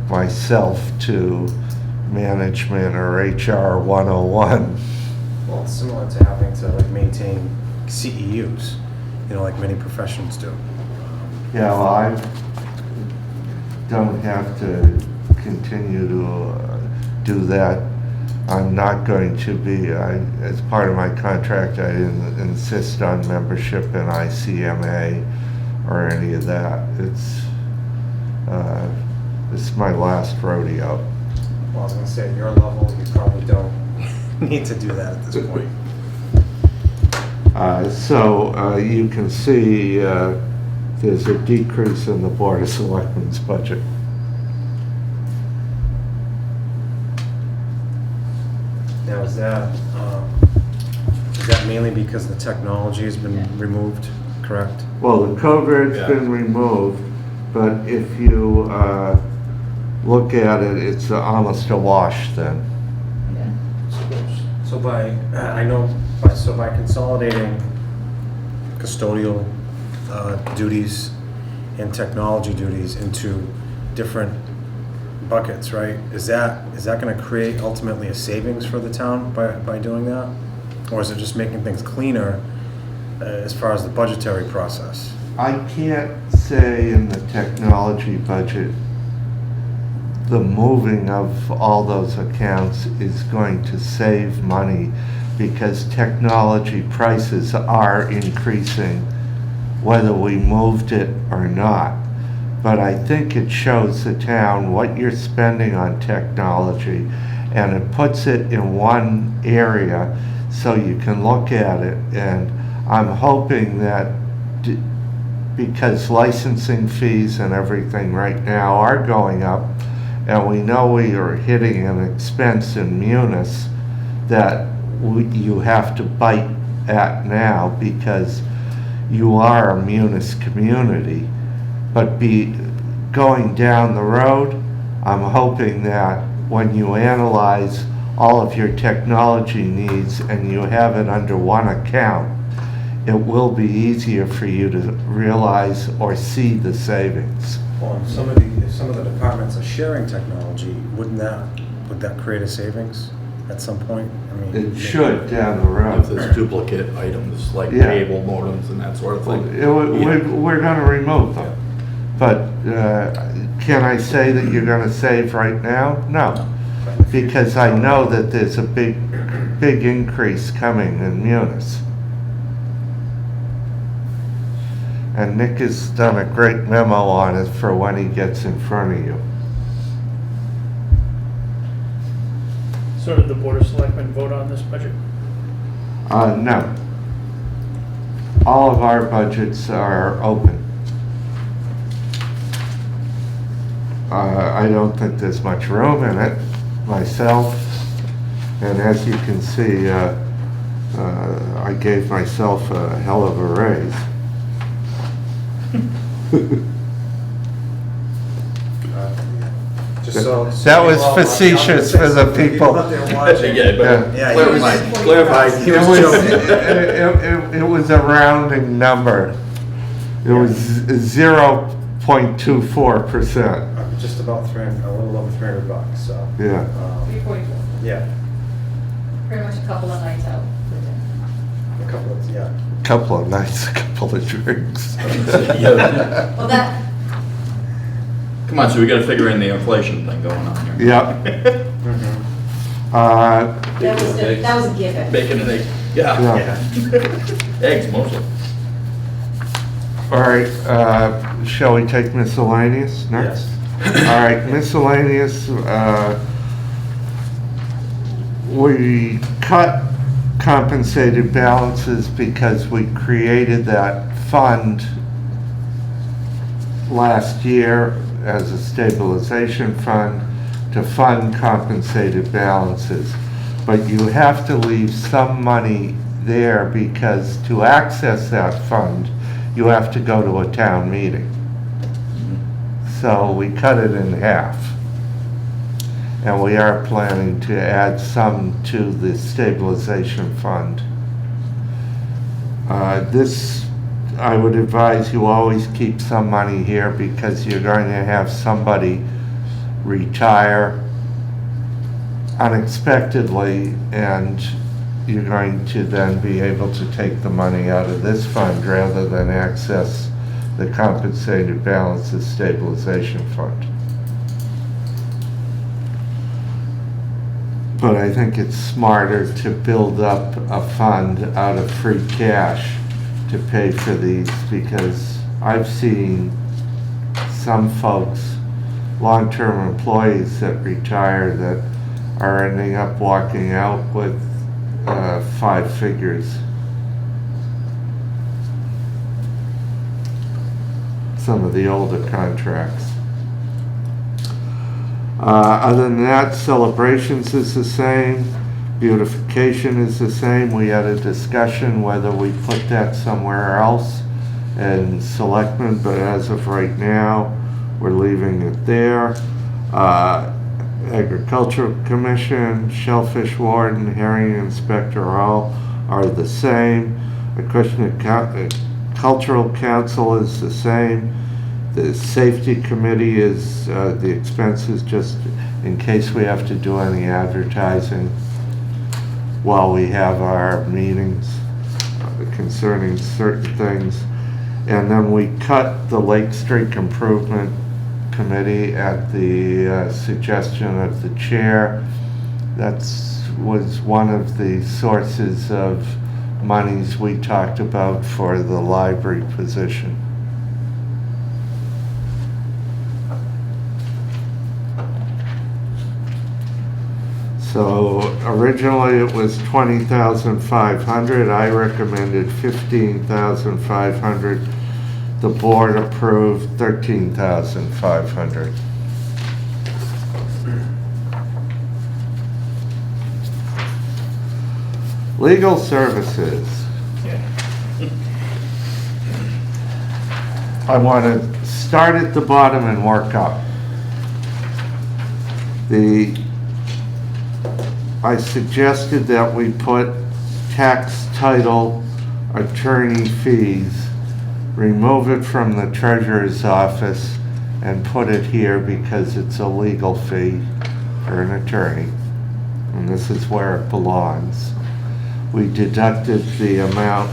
myself to management or HR 101. Well, it's similar to having to like maintain CEUs, like many professions do. Yeah, well, I don't have to continue to do that. I'm not going to be, as part of my contract, I didn't insist on membership in ICMA or any of that. This is my last rodeo. Well, I was gonna say, at your level, you probably don't need to do that at this point. So you can see there's a decrease in the Board of Selectmen's budget. Now, is that mainly because the technology has been removed, correct? Well, the coverage has been removed, but if you look at it, it's almost a wash then. So by consolidating custodial duties and technology duties into different buckets, right? Is that going to create ultimately a savings for the town by doing that? Or is it just making things cleaner as far as the budgetary process? I can't say in the technology budget the moving of all those accounts is going to save money, because technology prices are increasing whether we moved it or not. But I think it shows the town what you're spending on technology, and it puts it in one area so you can look at it. And I'm hoping that because licensing fees and everything right now are going up, and we know we are hitting an expense in Munis that you have to bite at now, because you are a Munis community. But going down the road, I'm hoping that when you analyze all of your technology needs and you have it under one account, it will be easier for you to realize or see the savings. Well, if some of the departments are sharing technology, would that create a savings at some point? I mean, It should down the If road. there's duplicate items like Yeah. cable modems and that sort of thing. We're going to remove them. But can I say that you're going to save right now? No, because I know that there's a big increase coming in Munis. And Nick has done a great memo on it for when he gets in front of you. So did the Board of Selectmen vote on this budget? No. All of our budgets are open. I don't think there's much room in it myself. And as you can see, I gave myself a hell of a raise. That was facetious for the people. out there watching. Yeah, but clarify. It was a rounding number. It was 0.24%. Just about a little over $300, so. Yeah. 344. Yeah, Pretty much a couple of nights out. a couple of, yeah. Couple of nights, a couple of drinks. Well, that, Come on, so we gotta figure in the inflation thing going on here. Yep. that was a given. Bacon and eggs. Yeah. Yeah. Eggs mostly. All right, shall we take miscellaneous next? Yes. All right, miscellaneous, we cut compensated balances because we created that fund last year as a stabilization fund to fund compensated balances. But you have to leave some money there because to access that fund, you have to go to a town meeting. So we cut it in half. And we are planning to add some to the stabilization fund. This, I would advise you always keep some money here because you're going to have somebody retire unexpectedly, and you're going to then be able to take the money out of this fund rather than access the compensated balances stabilization fund. But I think it's smarter to build up a fund out of free cash to pay for these, because I've seen some folks, long-term employees that retire, that are ending up walking out with 5 figures. Some of the older contracts. Other than that, celebrations is the same, beautification is the same. We had a discussion whether we put that somewhere else in selectmen, but as of right now, we're leaving it there. Agricultural Commission, Shellfish Warden, Herring Inspector all are the same. Acushnet Cultural Council is the same. The Safety Committee is, the expenses just in case we have to do any advertising while we have our meetings concerning certain things. And then we cut the Lake Street Improvement Committee at the suggestion of the chair. That was one of the sources of monies we talked about for the library position. So originally it was $20,500. I recommended $15,500. The board approved $13,500. Legal services. I want to start at the bottom and work up. I suggested that we put tax title attorney fees, remove it from the treasurer's office and put it here because it's a legal fee for an attorney. And this is where it belongs. We deducted the amount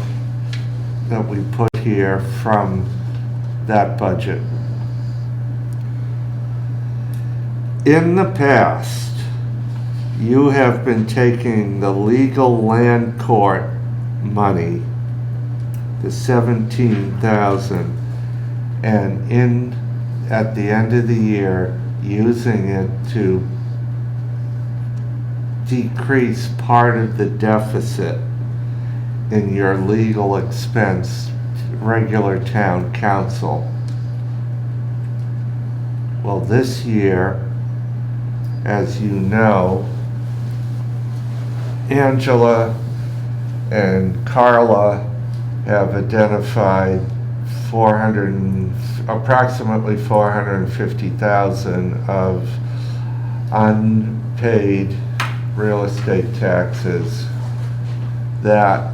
that we put here from that budget. In the past, you have been taking the legal land court money, the 17,000, and at the end of the year, using it to decrease part of the deficit in your legal expense, regular town council. Well, this year, as you know, Angela and Carla have identified approximately $450,000 of unpaid real estate taxes that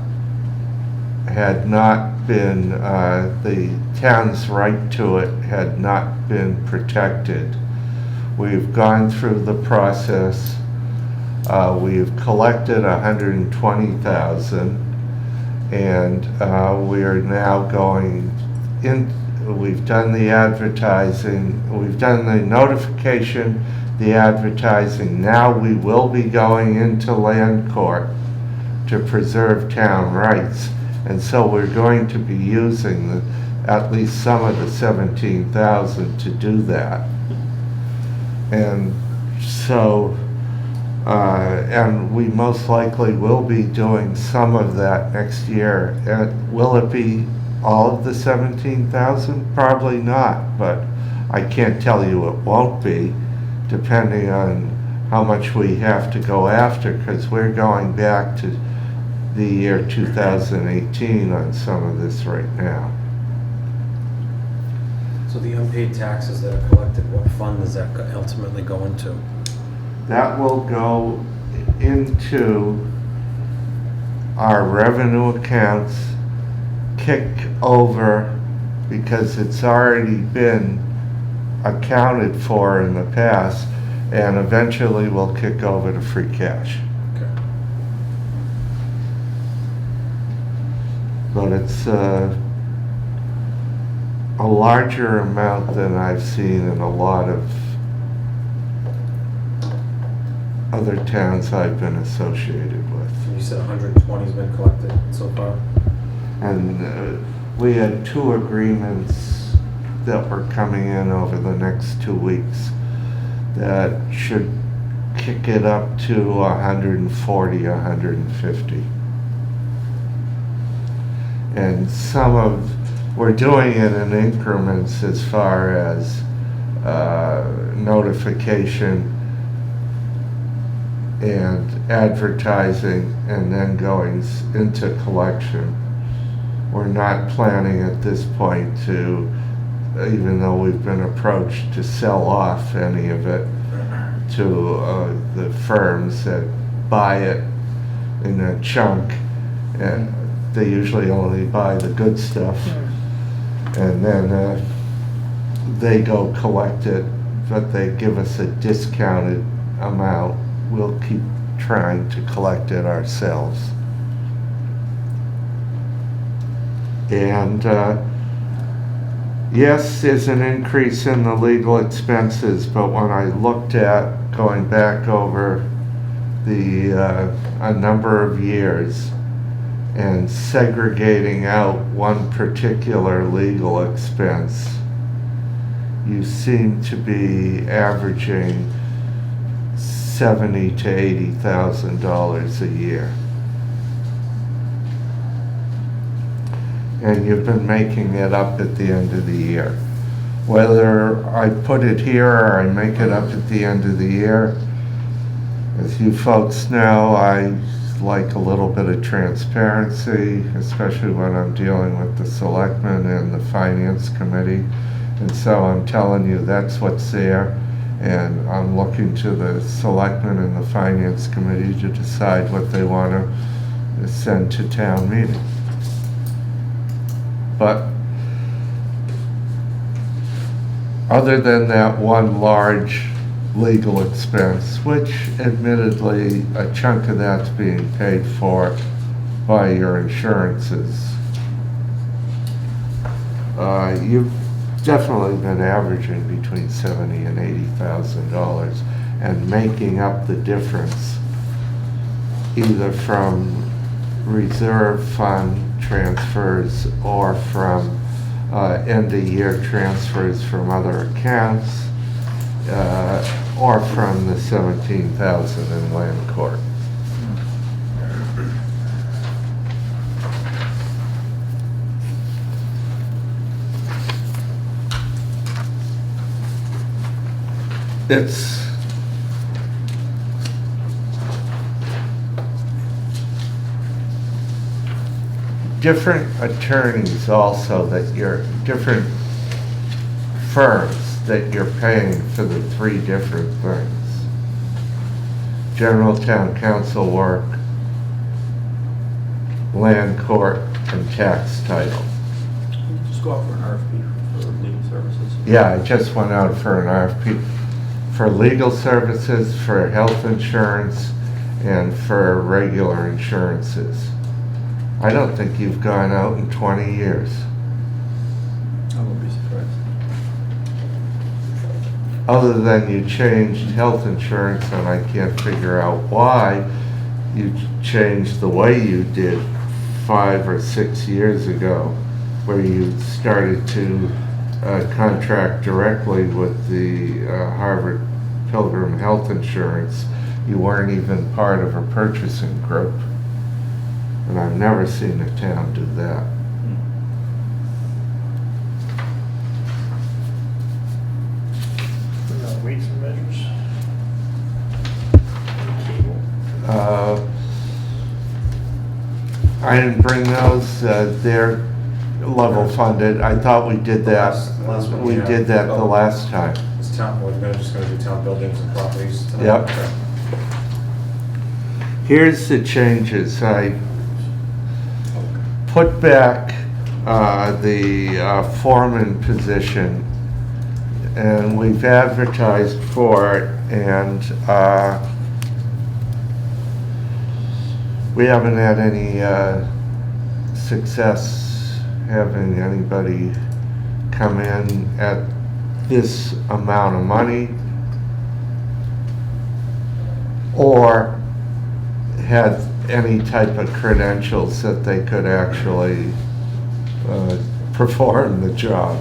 had not been, the town's right to it had not been protected. We've gone through the process. We've collected $120,000, and we are now going in. We've done the advertising. We've done the notification, the advertising. Now we will be going into land court to preserve town rights, and so we're going to be using at least some of the 17,000 to do that. And so, and we most likely will be doing some of that next year. Will it be all of the 17,000? Probably not, but I can't tell you it won't be, depending on how much we have to go after, because we're going back to the year 2018 on some of this right now. So the unpaid taxes that are collected, what fund does that ultimately go into? That will go into our revenue accounts, kick over, because it's already been accounted for in the past, and eventually will kick over to free cash. Okay. But it's a larger amount than I've seen in a lot of other towns I've been associated with. You said 120's been collected so far? And we had 2 agreements that were coming in over the next 2 weeks that should kick it up to 140, 150. And some of, we're doing it in increments as far as notification and advertising, and then going into collection. We're not planning at this point to, even though we've been approached, to sell off any of it to the firms that buy it in a chunk, and they usually only buy the good stuff, and then they go collect it, but they give us a discounted amount. We'll keep trying to collect it ourselves. And yes, there's an increase in the legal expenses, but when I looked at going back over the a number of years and segregating out one particular legal expense, you seem to be averaging $70,000 to $80,000 a year. And you've been making it up at the end of the year. Whether I put it here or I make it up at the end of the year, as you folks know, I like a little bit of transparency, especially when I'm dealing with the selectmen and the finance committee. And so I'm telling you that's what's there. And I'm looking to the selectmen and the finance committee to decide what they want to send to town meeting. But other than that one large legal expense, which admittedly a chunk of that's being paid for by your insurances, you've definitely been averaging between $70,000 and $80,000 and making up the difference either from reserve fund transfers or from end of year transfers from other accounts or from the $17,000 in land court. It's different attorneys also that you're, different firms that you're paying for the 3 different things. General town council work, land court, and tax title. Just go out for an RFP for legal services. Yeah, I just went out for an RFP for legal services, for health insurance, and for regular insurances. I don't think you've gone out in 20 years. I won't be surprised. Other than you changed health insurance, and I can't figure out why you changed the way you did 5 or 6 years ago, where you started to contract directly with the Harvard Pilgrim Health Insurance. You weren't even part of a purchasing group. And I've never seen a town do that. Weights and measures. I didn't bring those, they're level funded. I thought we did that, Last one, we yeah. did that the last time. It's town, just gonna do town buildings and properties tonight. Yep. Okay. Here's the changes. I put back the foreman position, and we've advertised for it, and we haven't had any success having anybody come in at this amount of money or had any type of credentials that they could actually perform the job.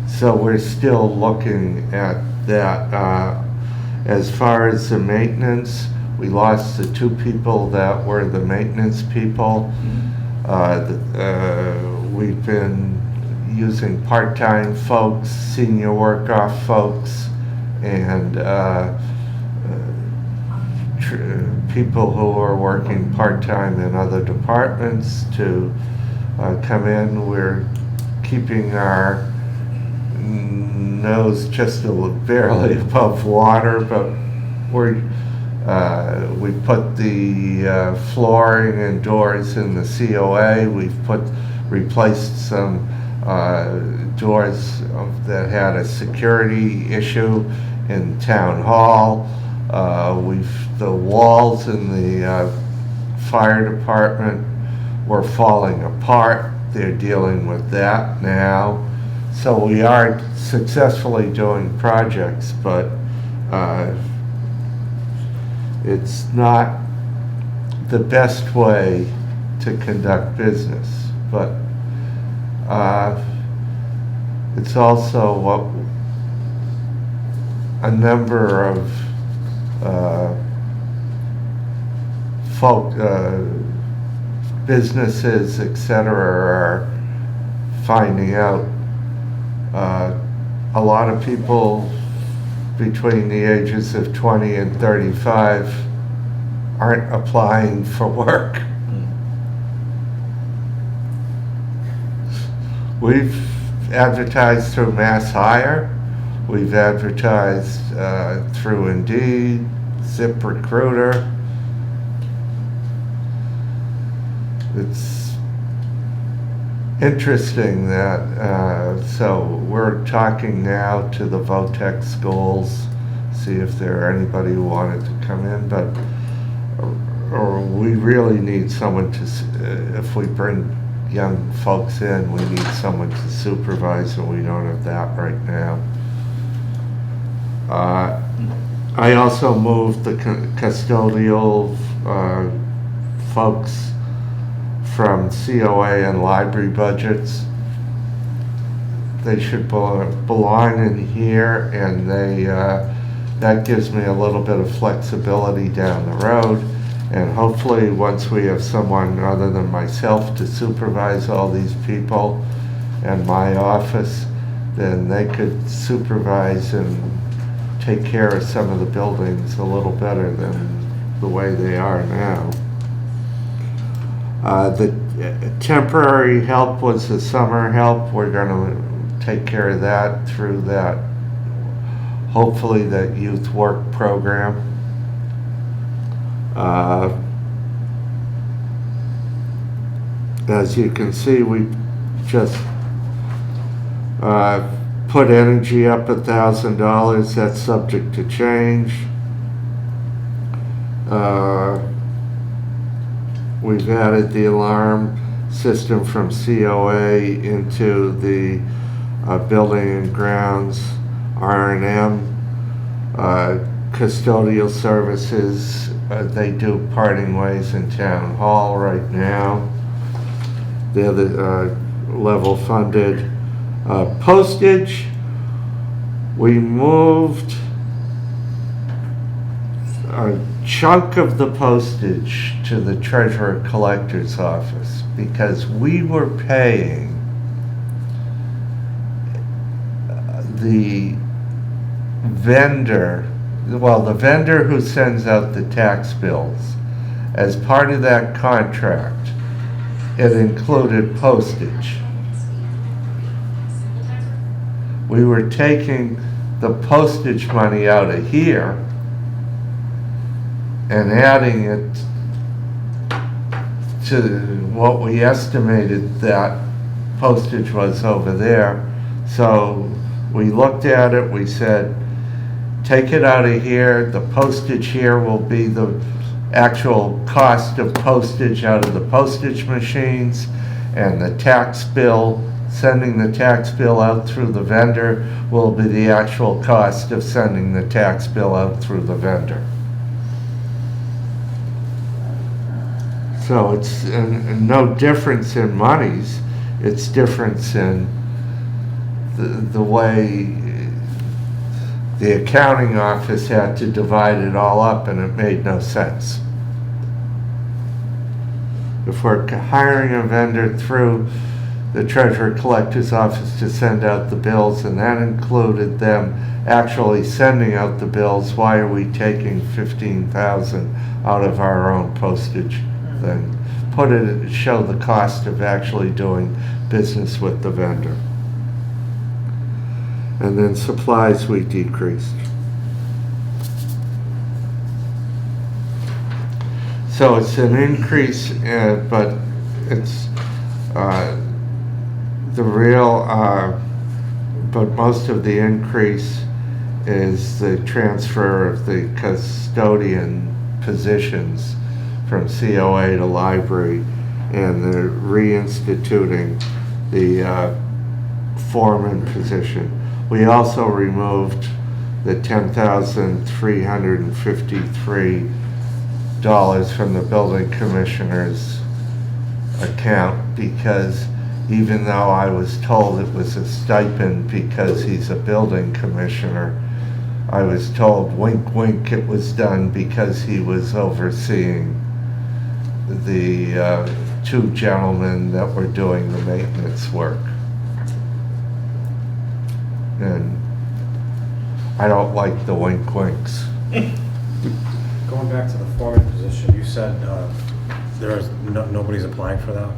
So we're still looking at that. As far as the maintenance, we lost the 2 people that were the maintenance people. We've been using part-time folks, senior work-off folks, and people who are working part-time in other departments to come in. We're keeping our nose just barely above water, but we put the flooring and doors in the COA. We've replaced some doors that had a security issue in town hall. The walls in the fire department were falling apart. They're dealing with that now. So we are successfully doing projects, but it's not the best way to conduct business. But it's also what a number of businesses, etc., are finding out. A lot of people between the ages of 20 and 35 aren't applying for work. We've advertised through Mass Hire. We've advertised through Indeed, ZipRecruiter. It's interesting that, so we're talking now to the VOTEC schools, see if there are anybody who wanted to come in, but or we really need someone to, if we bring young folks in, we need someone to supervise, and we don't have that right now. I also moved the custodial folks from COA and library budgets. They should belong in here, and that gives me a little bit of flexibility down the road. And hopefully, once we have someone other than myself to supervise all these people and my office, then they could supervise and take care of some of the buildings a little better than the way they are now. The temporary help was the summer help. We're going to take care of that through that, hopefully, that youth work program. As you can see, we just put energy up $1,000. That's subject to change. We've added the alarm system from COA into the building and grounds R&M. Custodial services, they do parting ways in town hall right now. They're the level funded. Postage, we moved a chunk of the postage to the treasurer collector's office because we were paying the vendor well, the vendor who sends out the tax bills, as part of that contract, it included postage. We were taking the postage money out of here and adding it to what we estimated that postage was over there. So we looked at it, we said, take it out of here, the postage here will be the actual cost of postage out of the postage machines, and the tax bill, sending the tax bill out through the vendor will be the actual cost of sending the tax bill out through the vendor. So it's no difference in monies, it's difference in the way the accounting office had to divide it all up, and it made no sense. If we're hiring a vendor through the treasurer collector's office to send out the bills, and that included them actually sending out the bills, why are we taking 15,000 out of our own postage thing? Show the cost of actually doing business with the vendor. And then supplies we decreased. So it's an increase, but it's the real, but most of the increase is the transfer of the custodian positions from COA to library, and the reinstituting the foreman position. We also removed the $10,353 from the building commissioner's account, because even though I was told it was a stipend because he's a building commissioner, I was told, wink wink, it was done because he was overseeing the two gentlemen that were doing the maintenance work. And I don't like the wink winks. Going back to the foreman position, you said nobody's applying for that?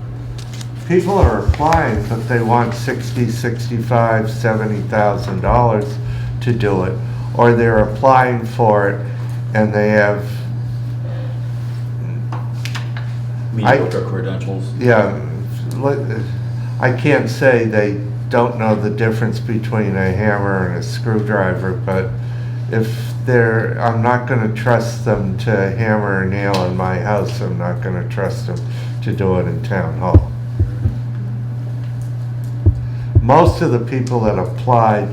People are applying, but they want $60,000, $65,000, $70,000 to do it. Or they're applying for it and they have Mediocre credentials. Yeah, I can't say they don't know the difference between a hammer and a screwdriver, but if I'm not going to trust them to hammer a nail in my house, I'm not going to trust them to do it in town hall. Most of the people that applied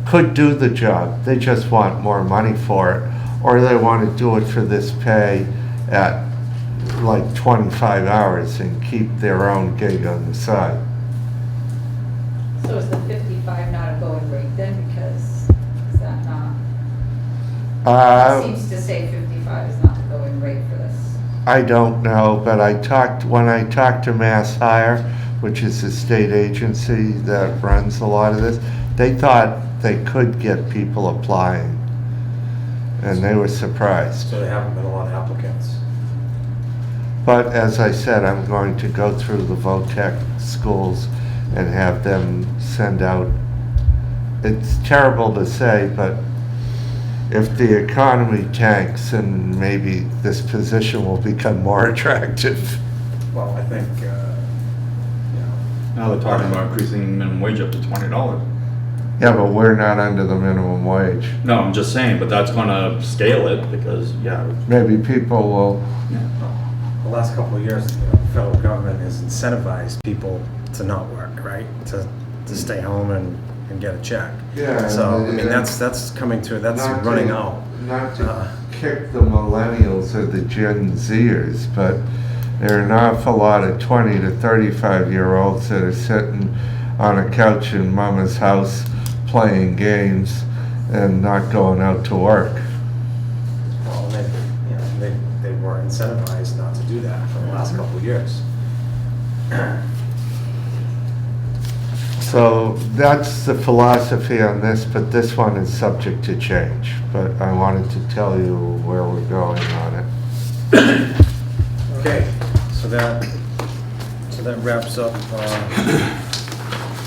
could do the job, they just want more money for it, or they want to do it for this pay at like 25 hours and keep their own gig on the side. So is the 55 not a going rate then, because is that not? It seems to say 55 is not the going rate for this. I don't know, but when I talked to Mass Hire, which is a state agency that runs a lot of this, they thought they could get people applying, and they were surprised. So there haven't been a lot of applicants? But as I said, I'm going to go through the VOTEC schools and have them send out, it's terrible to say, but if the economy tanks, and maybe this position will become more attractive. Well, I think, Now they're talking about increasing minimum wage up to $20. Yeah, but we're not under the minimum wage. No, I'm just saying, but that's gonna scale it because, yeah. Maybe people will, the last couple of years, the federal government has incentivized people to not work, right? To stay home and get a check. Yeah, So, I mean, and- that's coming to, that's Not running to- out. not to kick the millennials or the Gen Zers, but there are an awful lot of 20 to 35-year-olds that are sitting on a couch in mama's house playing games and not going out to work. Well, they were incentivized not to do that for the last couple of years. So that's the philosophy on this, but this one is subject to change. But I wanted to tell you where we're going on it. Okay, so that wraps up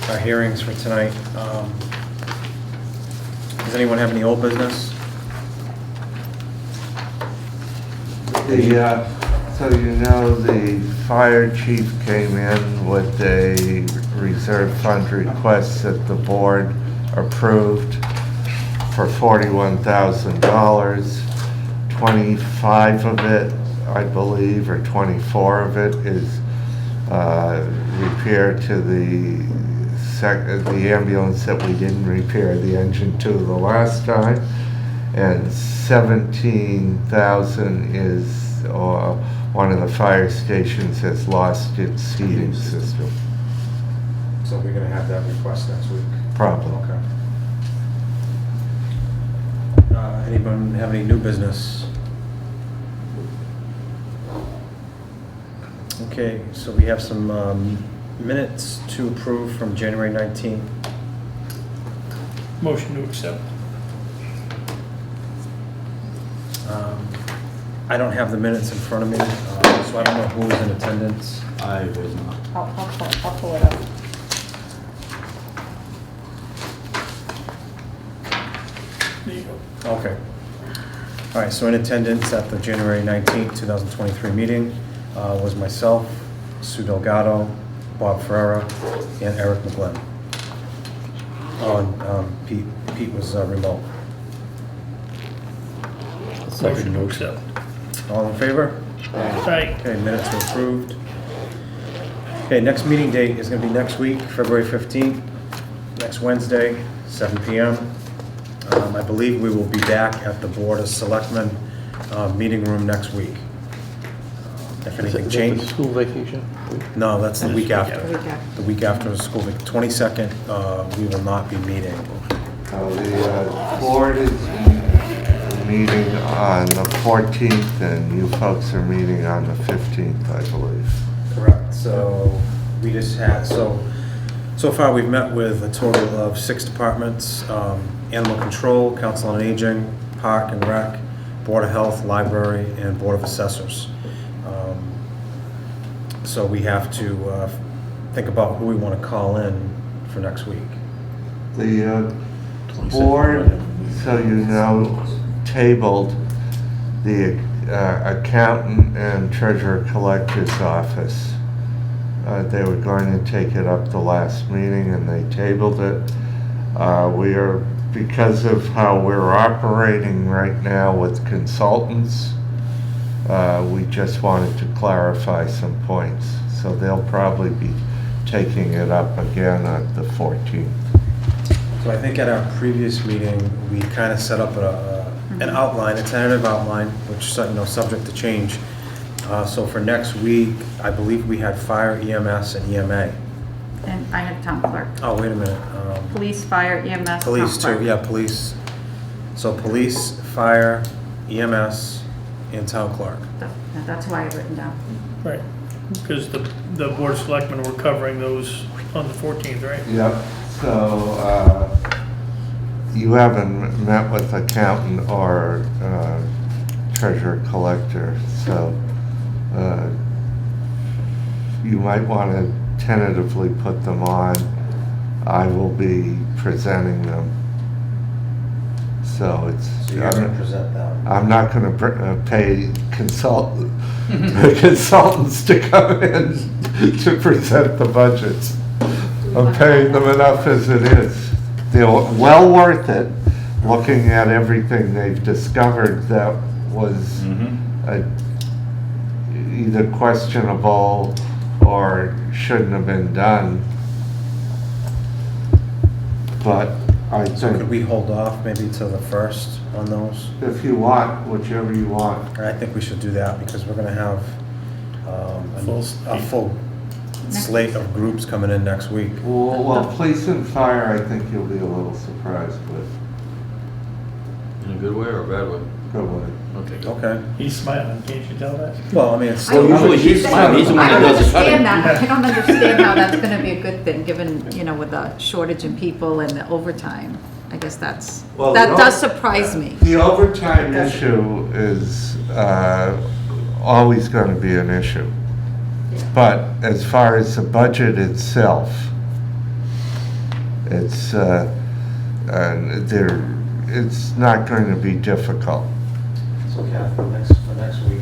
our hearings for tonight. Does anyone have any old business? So you know, the fire chief came in with a reserve fund request that the board approved for $41,000. 25 of it, I believe, or 24 of it is repair to the ambulance that we didn't repair the engine to the last time, and 17,000 is one of the fire stations has lost its heating system. So we're gonna have that request next week? Problem. Okay. Anyone have any new business? Okay, so we have some minutes to approve from January 19th. Motion to accept. I don't have the minutes in front of me, so I don't know who was in attendance. I was not. I'll pull it up. There you go. Okay. All right, so in attendance at the January 19th, 2023 meeting was myself, Sue Delgado, Bob Ferrera, and Eric McGlynn. Oh, and Pete was remote. Motion to accept. All in favor? Aye. Okay, minutes are approved. Okay, next meeting date is going to be next week, February 15th, next Wednesday, 7 p.m. I believe we will be back at the Board of Selectmen meeting room next week. If anything changes. School vacation? No, that's the week after. The week after. The week after the school week, 22nd, we will not be meeting. The board is meeting on the 14th, and you folks are meeting on the 15th, I believe. Correct. So we just had, so far we've met with a total of 6 departments, Animal Control, Council on Aging, Park and Rec, Board of Health, Library, and Board of Assessors. So we have to think about who we want to call in for next week. The board, so you know, tabled the accountant and treasurer collector's office. They were going to take it up the last meeting and they tabled it. We are, because of how we're operating right now with consultants, we just wanted to clarify some points. So they'll probably be taking it up again on the 14th. So I think at our previous meeting, we kind of set up an outline, a tentative outline, which is subject to change. So for next week, I believe we had fire, EMS, and EMA. And I have town clerk. Oh, wait a minute. Police, fire, EMS, Police town clerk. too, yeah, police. So police, fire, EMS, and town clerk. That's who I have written down. Right, because the Board of Selectmen were covering those on the 14th, right? Yep, so, you haven't met with accountant or treasurer collector, so you might want to tentatively put them on. I will be presenting them. So it's. So you're going to present that. I'm not going to pay consultants to come in to present the budgets. I'm paying them enough as it is. They're well worth it, looking at everything they've discovered that was either questionable or shouldn't have been done. But I So could think, we hold off maybe till the 1st on those? if you want, whichever you want. I think we should do that because we're going to have a Full full slate of groups coming in next week. Well, police and fire, I think you'll be a little surprised with. In a good way or a bad way? Go with it. Okay. Okay. He's smiling, can't you tell that? Well, I mean, it's I still. Usually he's smiling, he's the one I that don't does the cutting. understand that. I don't understand how that's gonna be a good thing, given, you know, with the shortage in people and the overtime. I guess that's, Well, that the does o- surprise me. The overtime issue is always going to be an issue. But as far as the budget itself, it's, it's not going to be difficult. So Kathy, for next week,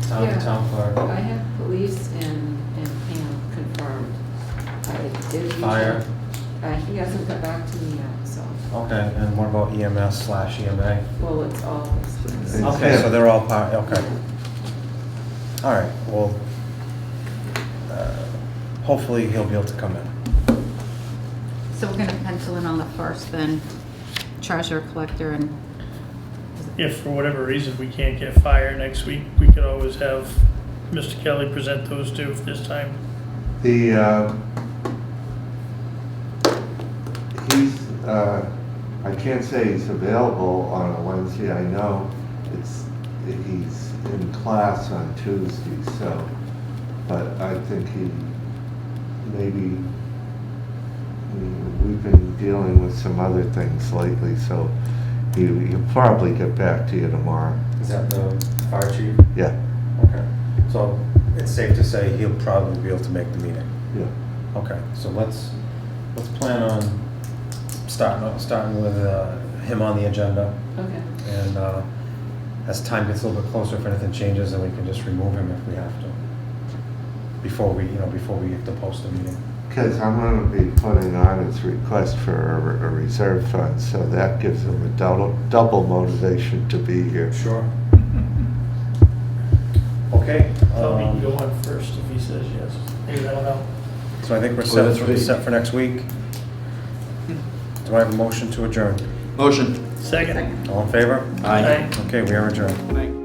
town Yeah. clerk, I have police and Pam confirmed. I did. fire, He hasn't got back to me yet, so, okay, and what about EMS/EMA? well, it's all those things. It's- Okay, so they're all part, okay. All right, well, hopefully he'll be able to come in. So we're gonna pencil in on the first then, treasurer collector and, If for whatever reason we can't get fire next week, we could always have Mr. Kelly present those two if this time. He's, I can't say he's available on a Wednesday, I know he's in class on Tuesday, so, but I think maybe, we've been dealing with some other things lately, so he'll probably get back to you tomorrow. Is that the fire chief? Yeah, Okay, so it's safe to say he'll probably be able to make the meeting. yeah. Okay, so let's plan on starting with him on the agenda, Okay. and as time gets a little bit closer, if anything changes, then we can just remove him if we have to, before we have to post the meeting. Because I'm going to be putting on his request for a reserve fund, so that gives him a double motivation to be here. Sure. Okay. Tell me you go on first if he says yes. Maybe that'll help. So I think we're Well, that's right. set for next week. Do I have a motion to adjourn? Motion. Second. All in favor? Aye. Okay, we are adjourned. Aye.